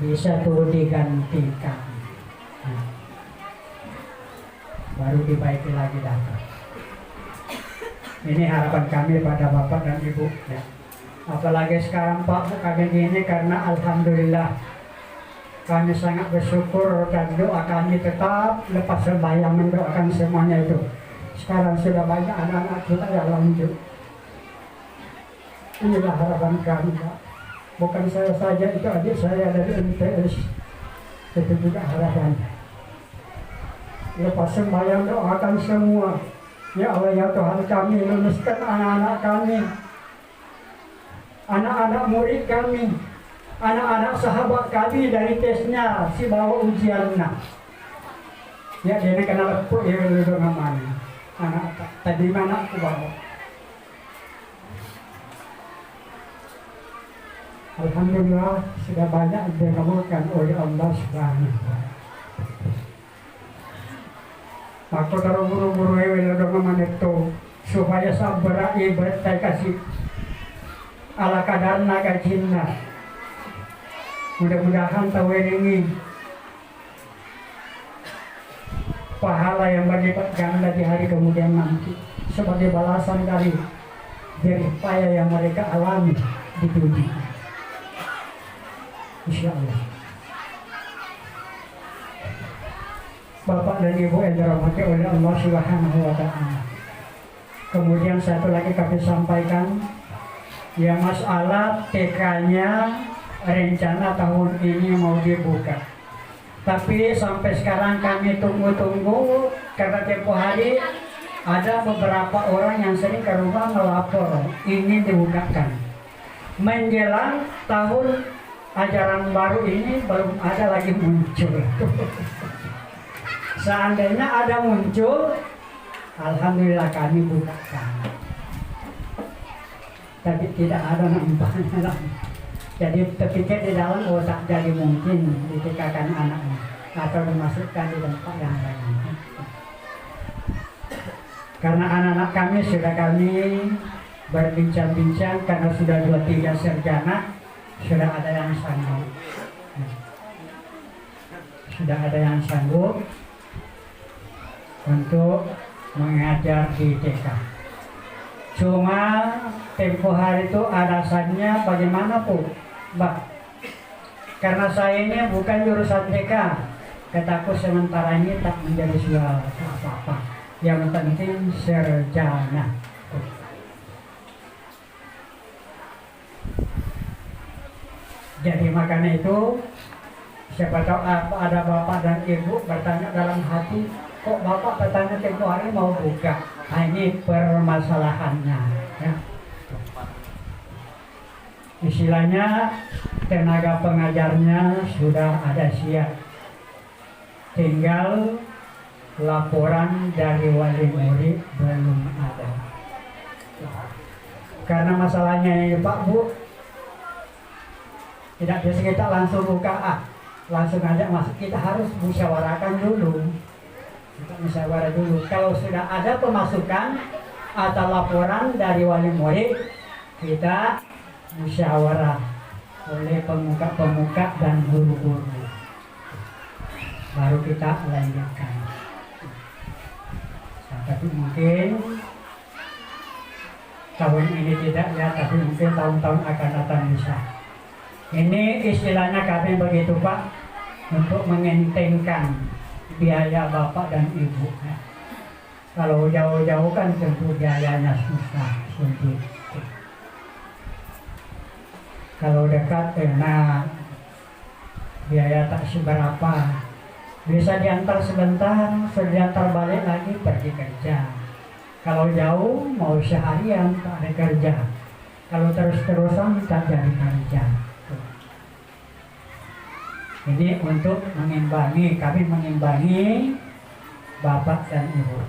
Bisa tuh digantikan. Nah, baru dibaiki lagi data. Ini harapan kami pada Bapak dan Ibu ya. Apalagi sekarang Pak kami gini karena alhamdulillah kami sangat bersyukur dan doa kami tetap lepas sembahyang mendoakan semuanya itu. Sekarang sudah banyak anak-anak kita yang lanjut. Inilah harapan kami Pak. Bukan saya saja, itu adik saya dari MTS. Itu juga harapan. Lepas sembahyang doakan semua. Ya Allah ya Tuhan kami, luluskan anak-anak kami, anak-anak murid kami, anak-anak sahabat kami dari tesnya si bawa ujiannya. Ya dia kenal aku ya lu namanya. Anak tadi mana aku bawa. Alhamdulillah sudah banyak dikabulkan oleh Allah Subhanahu wa Ta'ala. Aku taruh buru-buru ewe itu supaya sabar ibadah kasih ala kadar naga jinna. Mudah-mudahan tahun ini pahala yang berlipat ganda di hari kemudian nanti sebagai balasan dari jerih payah yang mereka alami di dunia. Insya Allah. Bapak dan Ibu yang dirahmati oleh Allah Subhanahu wa Ta'ala. Kemudian satu lagi kami sampaikan, ya masalah TK-nya rencana tahun ini mau dibuka. Tapi sampai sekarang kami tunggu-tunggu karena tempo hari ada beberapa orang yang sering ke rumah melapor ingin dibukakan. Menjelang tahun ajaran baru ini belum ada lagi muncul. Seandainya ada muncul, alhamdulillah kami bukakan. Tapi tidak ada nampaknya. Jadi terpikir di dalam otak jadi mungkin ditikakan anaknya atau dimasukkan di tempat yang lain. Karena anak-anak kami sudah kami berbincang-bincang karena sudah 2-3 sarjana, sudah ada yang sanggup. Sudah ada yang sanggup untuk mengajar di TK. Cuma tempo hari itu alasannya bagaimana pun, Mbak? Karena saya ini bukan jurusan TK, kataku sementara ini tak menjadi suara apa-apa. Yang penting sarjana. Jadi makanya itu Siapa tahu ada bapak dan ibu bertanya dalam hati, kok bapak bertanya tempo hari mau buka? Nah, ini permasalahannya. Ya. Istilahnya tenaga pengajarnya sudah ada siap, tinggal laporan dari wali murid belum ada. Karena masalahnya ini Pak Bu, tidak bisa kita langsung buka, langsung aja masuk, kita harus musyawarahkan dulu. Kita musyawarah dulu. Kalau sudah ada pemasukan atau laporan dari wali murid, kita musyawarah oleh pemuka-pemuka dan guru-guru, baru kita lanjutkan. Nah, tapi mungkin tahun ini tidak ya, tapi mungkin tahun-tahun akan datang bisa. Ini istilahnya kami begitu Pak, untuk mengentengkan biaya bapak dan ibu. Kalau jauh-jauh kan tentu biayanya susah, sulit. Kalau dekat enak, biaya tak seberapa, bisa diantar sebentar, sudah diantar balik lagi pergi kerja. Kalau jauh mau seharian tak ada kerja, kalau terus-terusan tak jadi kerja. Ini untuk mengimbangi, kami mengimbangi bapak dan ibu.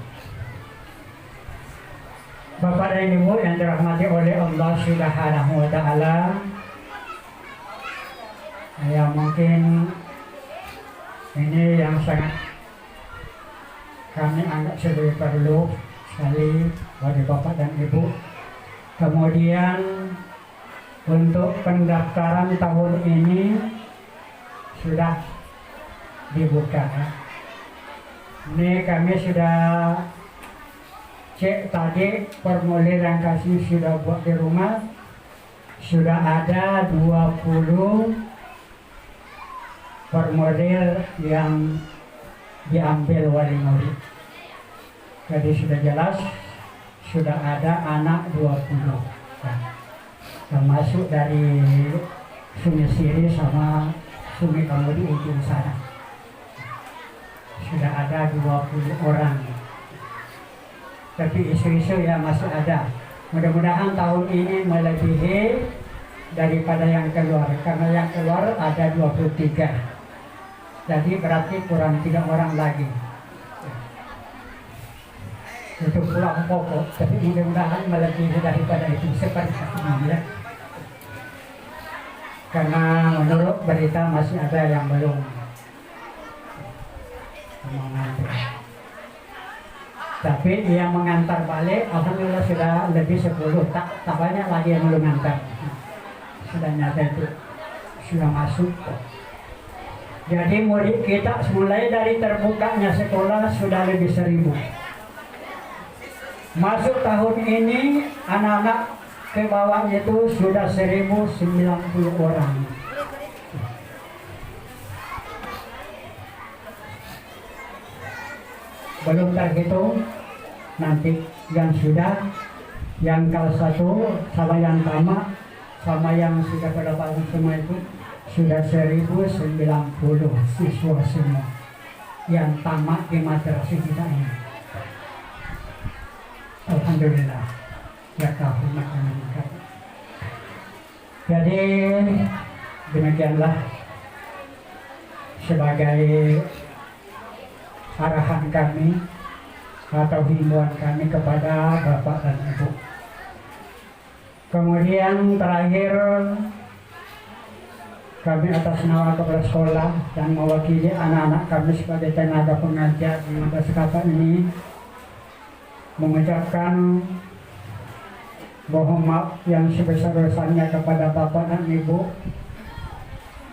Bapak dan ibu yang dirahmati oleh Allah Subhanahu wa Ta'ala, ya mungkin ini yang sangat kami anggap sebagai perlu sekali bagi bapak dan ibu. Kemudian untuk pendaftaran tahun ini sudah dibuka. Ini kami sudah cek tadi, formulir yang kasih sudah buat di rumah, sudah ada 20 formulir yang diambil wali murid. Jadi sudah jelas, sudah ada anak 20, termasuk dari Sungai Siri sama Sungai Kamudi ujung sana. Sudah ada 20 orang. Tapi isu-isu ya masih ada. Mudah-mudahan tahun ini melebihi daripada yang keluar, karena yang keluar ada 23. Jadi berarti kurang 3 orang lagi. Itu pulang pokok, tapi mudah-mudahan melebihi daripada itu seperti ini ya. Karena menurut berita masih ada yang belum mengantar. Tapi yang mengantar balik, alhamdulillah sudah lebih 10, tak banyak lagi yang belum mengantar. Sudah nyata itu, sudah masuk. Jadi murid kita mulai dari terbukanya sekolah sudah lebih 1000. Masuk tahun ini anak-anak ke bawah itu sudah 1090 orang. Belum terhitung nanti yang sudah, yang kelas 1 sama yang tamat sama yang sudah pada tahun semua itu sudah 1090 siswa semua yang tamat di madrasah kita ini. Alhamdulillah, ya tahun akan meningkat. Jadi demikianlah sebagai arahan kami atau himbauan kami kepada bapak dan ibu. Kemudian terakhir, kami atas nama kepala sekolah dan mewakili anak-anak kami sebagai tenaga pengajar di madrasah ini mengucapkan mohon maaf yang sebesar-besarnya kepada bapak dan ibu,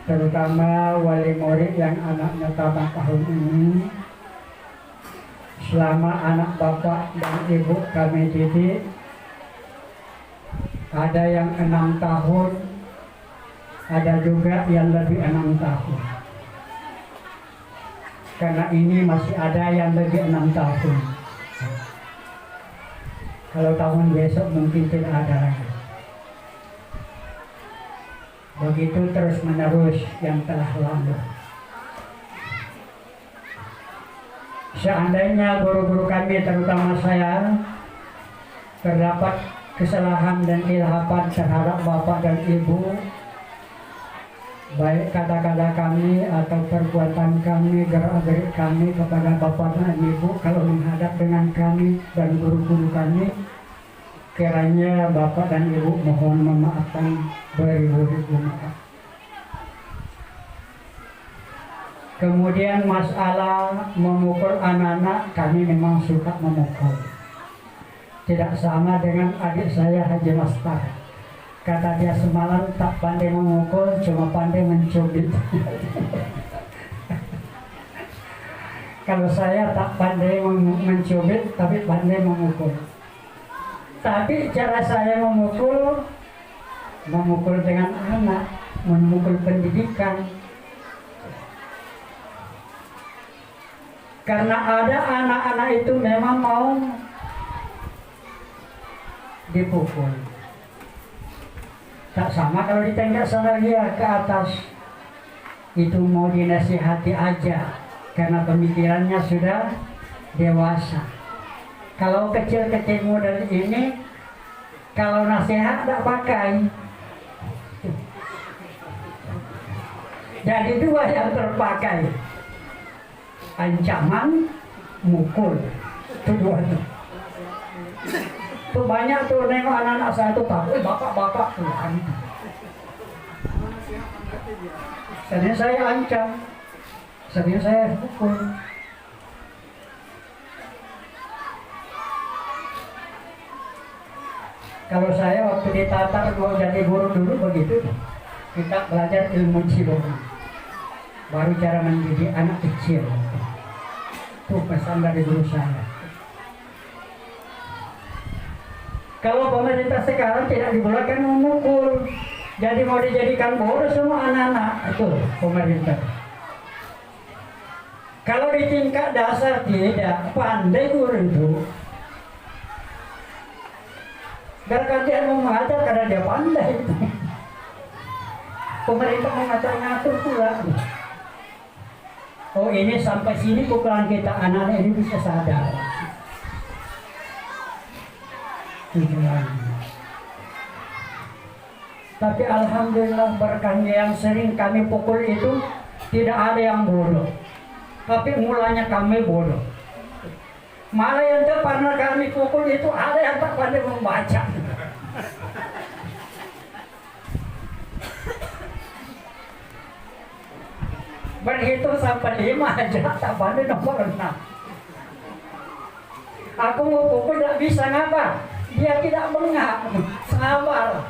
terutama wali murid yang anaknya tamat tahun ini. Selama anak bapak dan ibu kami didik, ada yang 6 tahun, ada juga yang lebih 6 tahun. Karena ini masih ada yang lebih 6 tahun. Kalau tahun besok mungkin tidak ada lagi. Begitu terus menerus yang telah lalu. seandainya guru-guru kami terutama saya terdapat kesalahan dan khilafan terhadap bapak dan ibu, baik kata-kata kami atau perbuatan kami, gerak-gerik kami kepada bapak dan ibu kalau menghadap dengan kami dan guru-guru kami, kiranya bapak dan ibu mohon memaafkan beribu-ribu maaf. Kemudian masalah memukul anak-anak, kami memang suka memukul. Tidak sama dengan adik saya Haji Mastar. Kata dia semalam tak pandai memukul, cuma pandai mencubit. Kalau saya tak pandai mencubit, tapi pandai memukul. Tapi cara saya memukul dengan anak, memukul pendidikan. Karena ada anak-anak itu memang mau dipukul. Tak sama kalau ditengok sana dia ke atas, itu mau dinasihati aja karena pemikirannya sudah dewasa. Kalau kecil-kecil model ini, kalau nasihat tak pakai. Jadi dua yang terpakai, ancaman, mukul, itu dua tuh. Tuh banyak tuh nengok anak-anak saya tuh takut, bapak-bapak Tuhan. Sering saya ancam, sering saya pukul. Kalau saya waktu ditatar mau jadi guru dulu begitu, kita belajar ilmu psikologi, baru cara mendidik anak kecil. Itu pesan dari guru saya. Kalau pemerintah sekarang tidak dibolehkan memukul, jadi mau dijadikan bodoh semua anak-anak, itu pemerintah. Kalau di tingkat dasar tidak pandai guru itu, biarkan dia mau mengajar karena dia pandai. Pemerintah mengatur-ngatur pula. Oh ini sampai sini pukulan kita, anak-anak ini bisa sadar. Tujuan. Tapi alhamdulillah berkahnya yang sering kami pukul itu tidak ada yang bodoh. Tapi mulanya kami bodoh. Malah yang pernah kami pukul itu ada yang tak pandai membaca. Berhitung sampai 5 aja tak pandai nomor 6. Aku mau pukul tidak bisa, ngapa? Dia tidak bengak, sabar.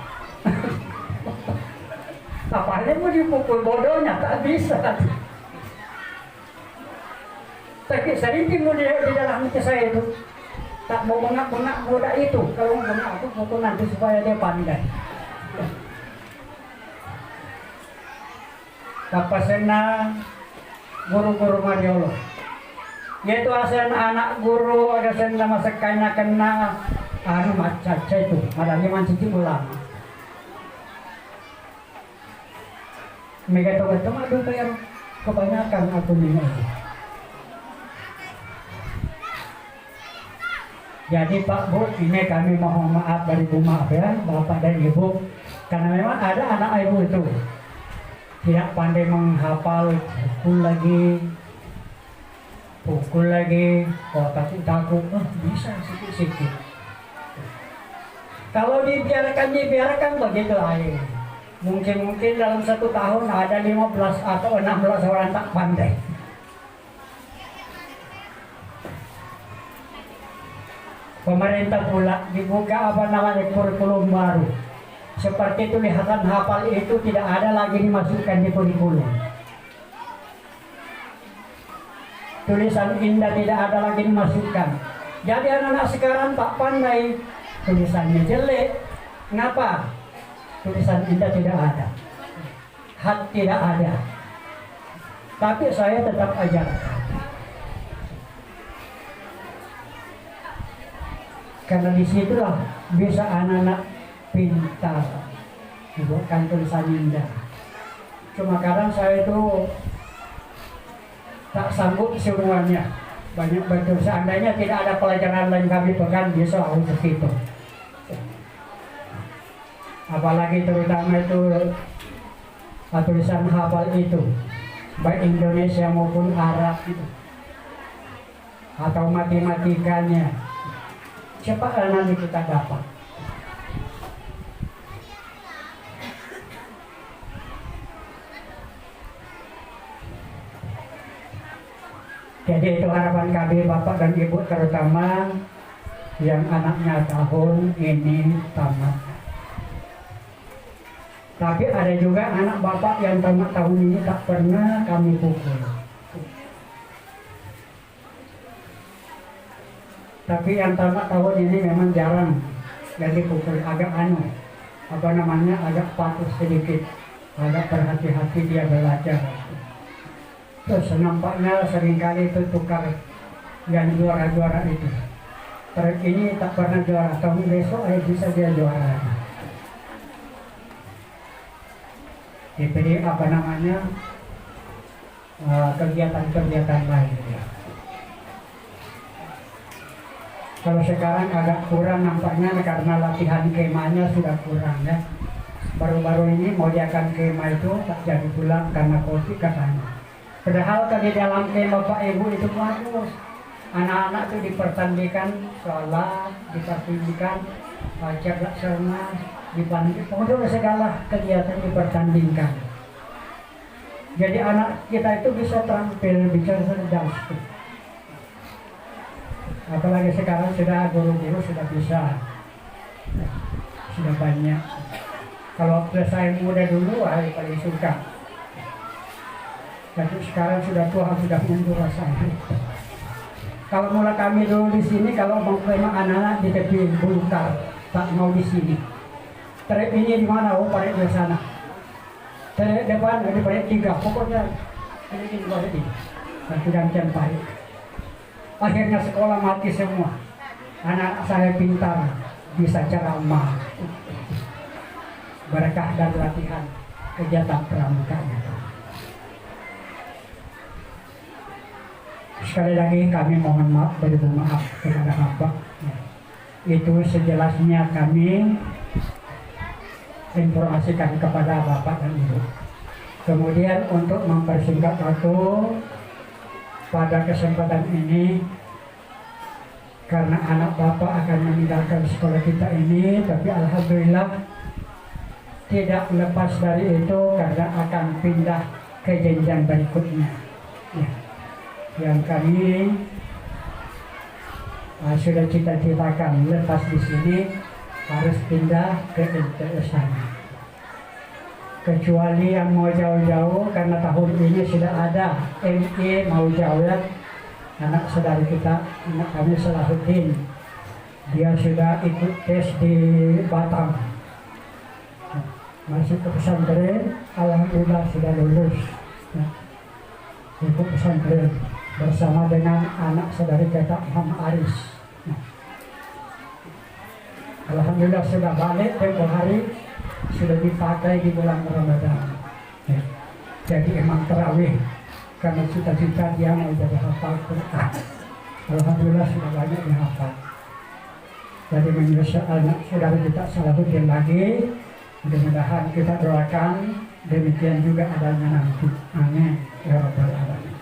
Apalagi mau dipukul bodohnya, tak bisa. Tapi sering timbul di dalam hati saya itu, tak mau bengak-bengak muda itu. Kalau mau bengak aku pukul nanti supaya dia pandai. Apa senang guru-guru Mariolo. Yaitu asal anak guru ada senang masa kena macam itu, malahnya mancing ulama. Mereka tahu aduh bayar kebanyakan aku ini. Jadi Pak Bu, ini kami mohon maaf dari Bu maaf ya, Bapak dan Ibu, karena memang ada anak ibu itu tidak pandai menghafal, pukul lagi, oh takut, bisa sikit-sikit. Kalau dibiarkan begitu aja. Mungkin dalam 1 tahun ada 15 atau 16 orang tak pandai. Pemerintah pula dibuka kurikulum baru. Seperti tulisan hafal itu tidak ada lagi dimasukkan di kurikulum. Tulisan indah tidak ada lagi dimasukkan. Jadi anak-anak sekarang tak pandai. Tulisannya jelek. Kenapa? Tulisan indah tidak ada. Hat tidak ada. Tapi saya tetap ajarkan. Karena disitulah bisa anak-anak pintar. Bukan tulisan indah. Cuma kadang saya itu tak sanggup semuanya. banyak betul. Seandainya tidak ada pelajaran lain kami pegang, bisa aku ke situ. Apalagi terutama itu tulisan hafal itu, baik Indonesia maupun Arab itu, atau matematikanya, cepat nanti kita dapat. Jadi itu harapan kami Bapak dan Ibu, terutama yang anaknya tahun ini tamat. Tapi ada juga anak Bapak yang tamat tahun ini tak pernah kami pukul. Tapi yang tamat tahun ini memang jarang jadi pukul, agak agak patuh sedikit, agak berhati-hati dia belajar. Terus nampaknya seringkali itu tukar yang juara-juara itu. Terus ini tak pernah juara, tahun besok bisa dia juara. Diberi kegiatan-kegiatan lain. Kalau sekarang agak kurang nampaknya karena latihan kemahnya sudah kurang ya. Baru-baru ini mau diakan kemah itu tak jadi pulang karena COVID katanya. Padahal di dalam kemah Bapak Ibu itu bagus. Anak-anak itu dipertandingkan sholat, dipertandingkan cerdas cermat, dibanding pokoknya segala kegiatan dipertandingkan. Jadi anak kita itu bisa terampil bicara cerdas. Apalagi sekarang sudah guru-guru sudah bisa, sudah banyak. Kalau saya muda dulu, paling suka. Tapi sekarang sudah tua, sudah mundur rasanya. Kalau mula kami dulu di sini, kalau mau memang anak-anak di tepi Bulukar, tak mau di sini. Trek ini di mana? Oh, paling di sana. Trek depan, ada paling 3. Pokoknya ini di bawah ini. Dan gantian paling. Akhirnya sekolah mati semua. Anak saya pintar, bisa ceramah. Berkah dan latihan kegiatan pramukanya. Sekali lagi kami mohon maaf, berterima maaf kepada Bapak. Itu sejelasnya kami informasikan kepada Bapak dan Ibu. Kemudian untuk mempersingkat waktu pada kesempatan ini, karena anak Bapak akan meninggalkan sekolah kita ini, tapi alhamdulillah tidak lepas dari itu karena akan pindah ke jenjang berikutnya. Ya. Yang kami sudah cita-citakan lepas di sini harus pindah ke MTS sana. Kecuali yang mau jauh-jauh, karena tahun ini sudah ada ME mau jauh ya. Anak saudara kita, anak kami Salahuddin, dia sudah ikut tes di Batam. Masuk ke pesantren, alhamdulillah sudah lulus. Ikut pesantren bersama dengan anak saudari kita Muhammad Aris. Alhamdulillah sudah balik tempoh hari, sudah dipakai di bulan Ramadan. Jadi emang terawih karena cita-cita dia mau jadi hafal Quran. Alhamdulillah sudah banyak dihafal. Jadi menyusul anak saudara kita Salahuddin lagi, mudah-mudahan kita doakan demikian juga adanya nanti. Amin ya rabbal alamin.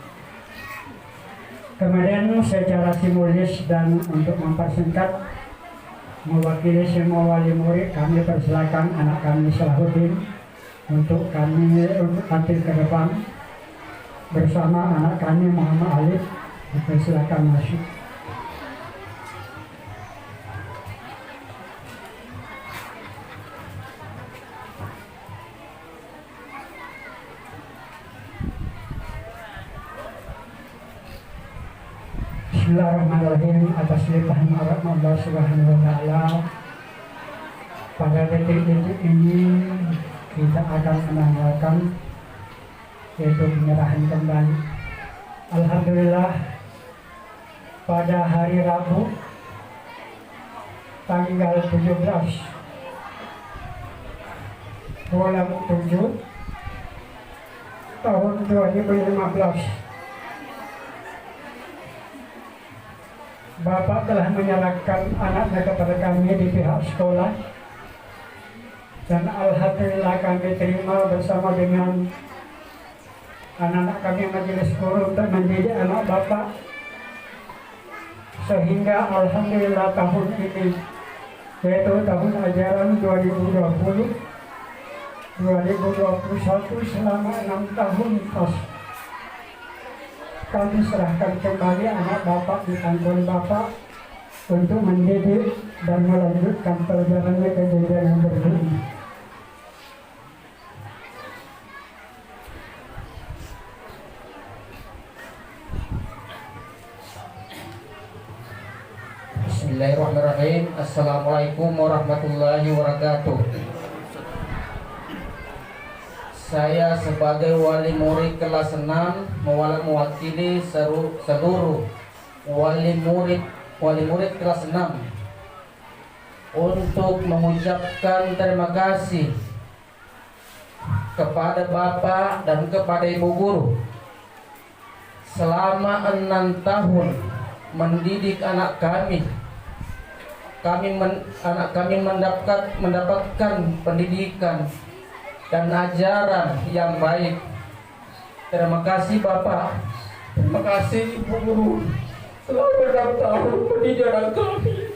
Kemudian secara simbolis dan untuk mempersingkat, mewakili semua wali murid, kami persilakan anak kami Salahuddin untuk tampil ke depan bersama anak kami Muhammad Alif. Persilakan masuk. Bismillahirrahmanirrahim. Atas limpahan rahmat Allah Subhanahu wa Ta'ala, pada detik-detik ini kita akan menanggalkan yaitu penyerahan kembali. Alhamdulillah pada hari Rabu tanggal 17 bulan 7 tahun 2015 Bapak telah menyerahkan anaknya kepada kami di pihak sekolah. Dan alhamdulillah kami terima bersama dengan anak-anak kami majelis guru untuk mendidik anak Bapak. Sehingga alhamdulillah tahun ini, yaitu tahun ajaran 2020-2021 selama 6 tahun pas kami serahkan kembali anak Bapak di tangan Bapak untuk mendidik dan melanjutkan perjalanannya ke jenjang yang berikutnya. Bismillahirrahmanirrahim. Assalamualaikum warahmatullahi wabarakatuh. Saya sebagai wali murid kelas 6 mewakili seluruh wali murid kelas 6 untuk mengucapkan terima kasih kepada Bapak dan kepada Ibu Guru selama 6 tahun mendidik anak kami. Anak kami mendapatkan pendidikan dan ajaran yang baik. Terima kasih Bapak, terima kasih Ibu Guru selama 6 tahun mendidik anak kami.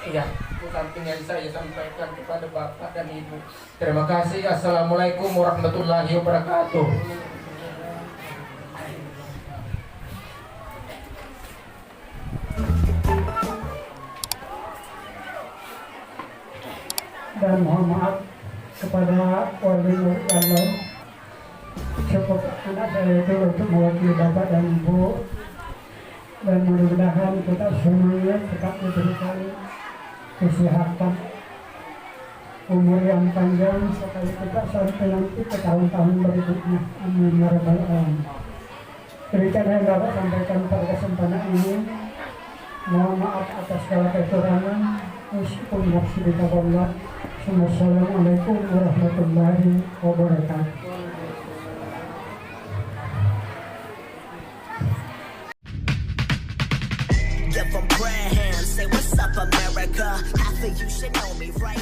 Iya, samping yang saya sampaikan kepada Bapak dan Ibu. Terima kasih. Assalamualaikum warahmatullahi wabarakatuh. Dan mohon maaf kepada wali murid yang lain. Cukup anak saya itu untuk mewakili Bapak dan Ibu. Dan mudah-mudahan kita semuanya tetap diberikan kesehatan, umur yang panjang supaya kita sampai nanti ke tahun-tahun berikutnya. Amin ya rabbal alamin. Demikian yang dapat sampaikan pada kesempatan ini. Mohon maaf atas segala kekurangan. Meskipun nafsi dikabulkan. Assalamualaikum warahmatullahi wabarakatuh. Give 'em prayer hands, say what's up America. Half of you should know me, right?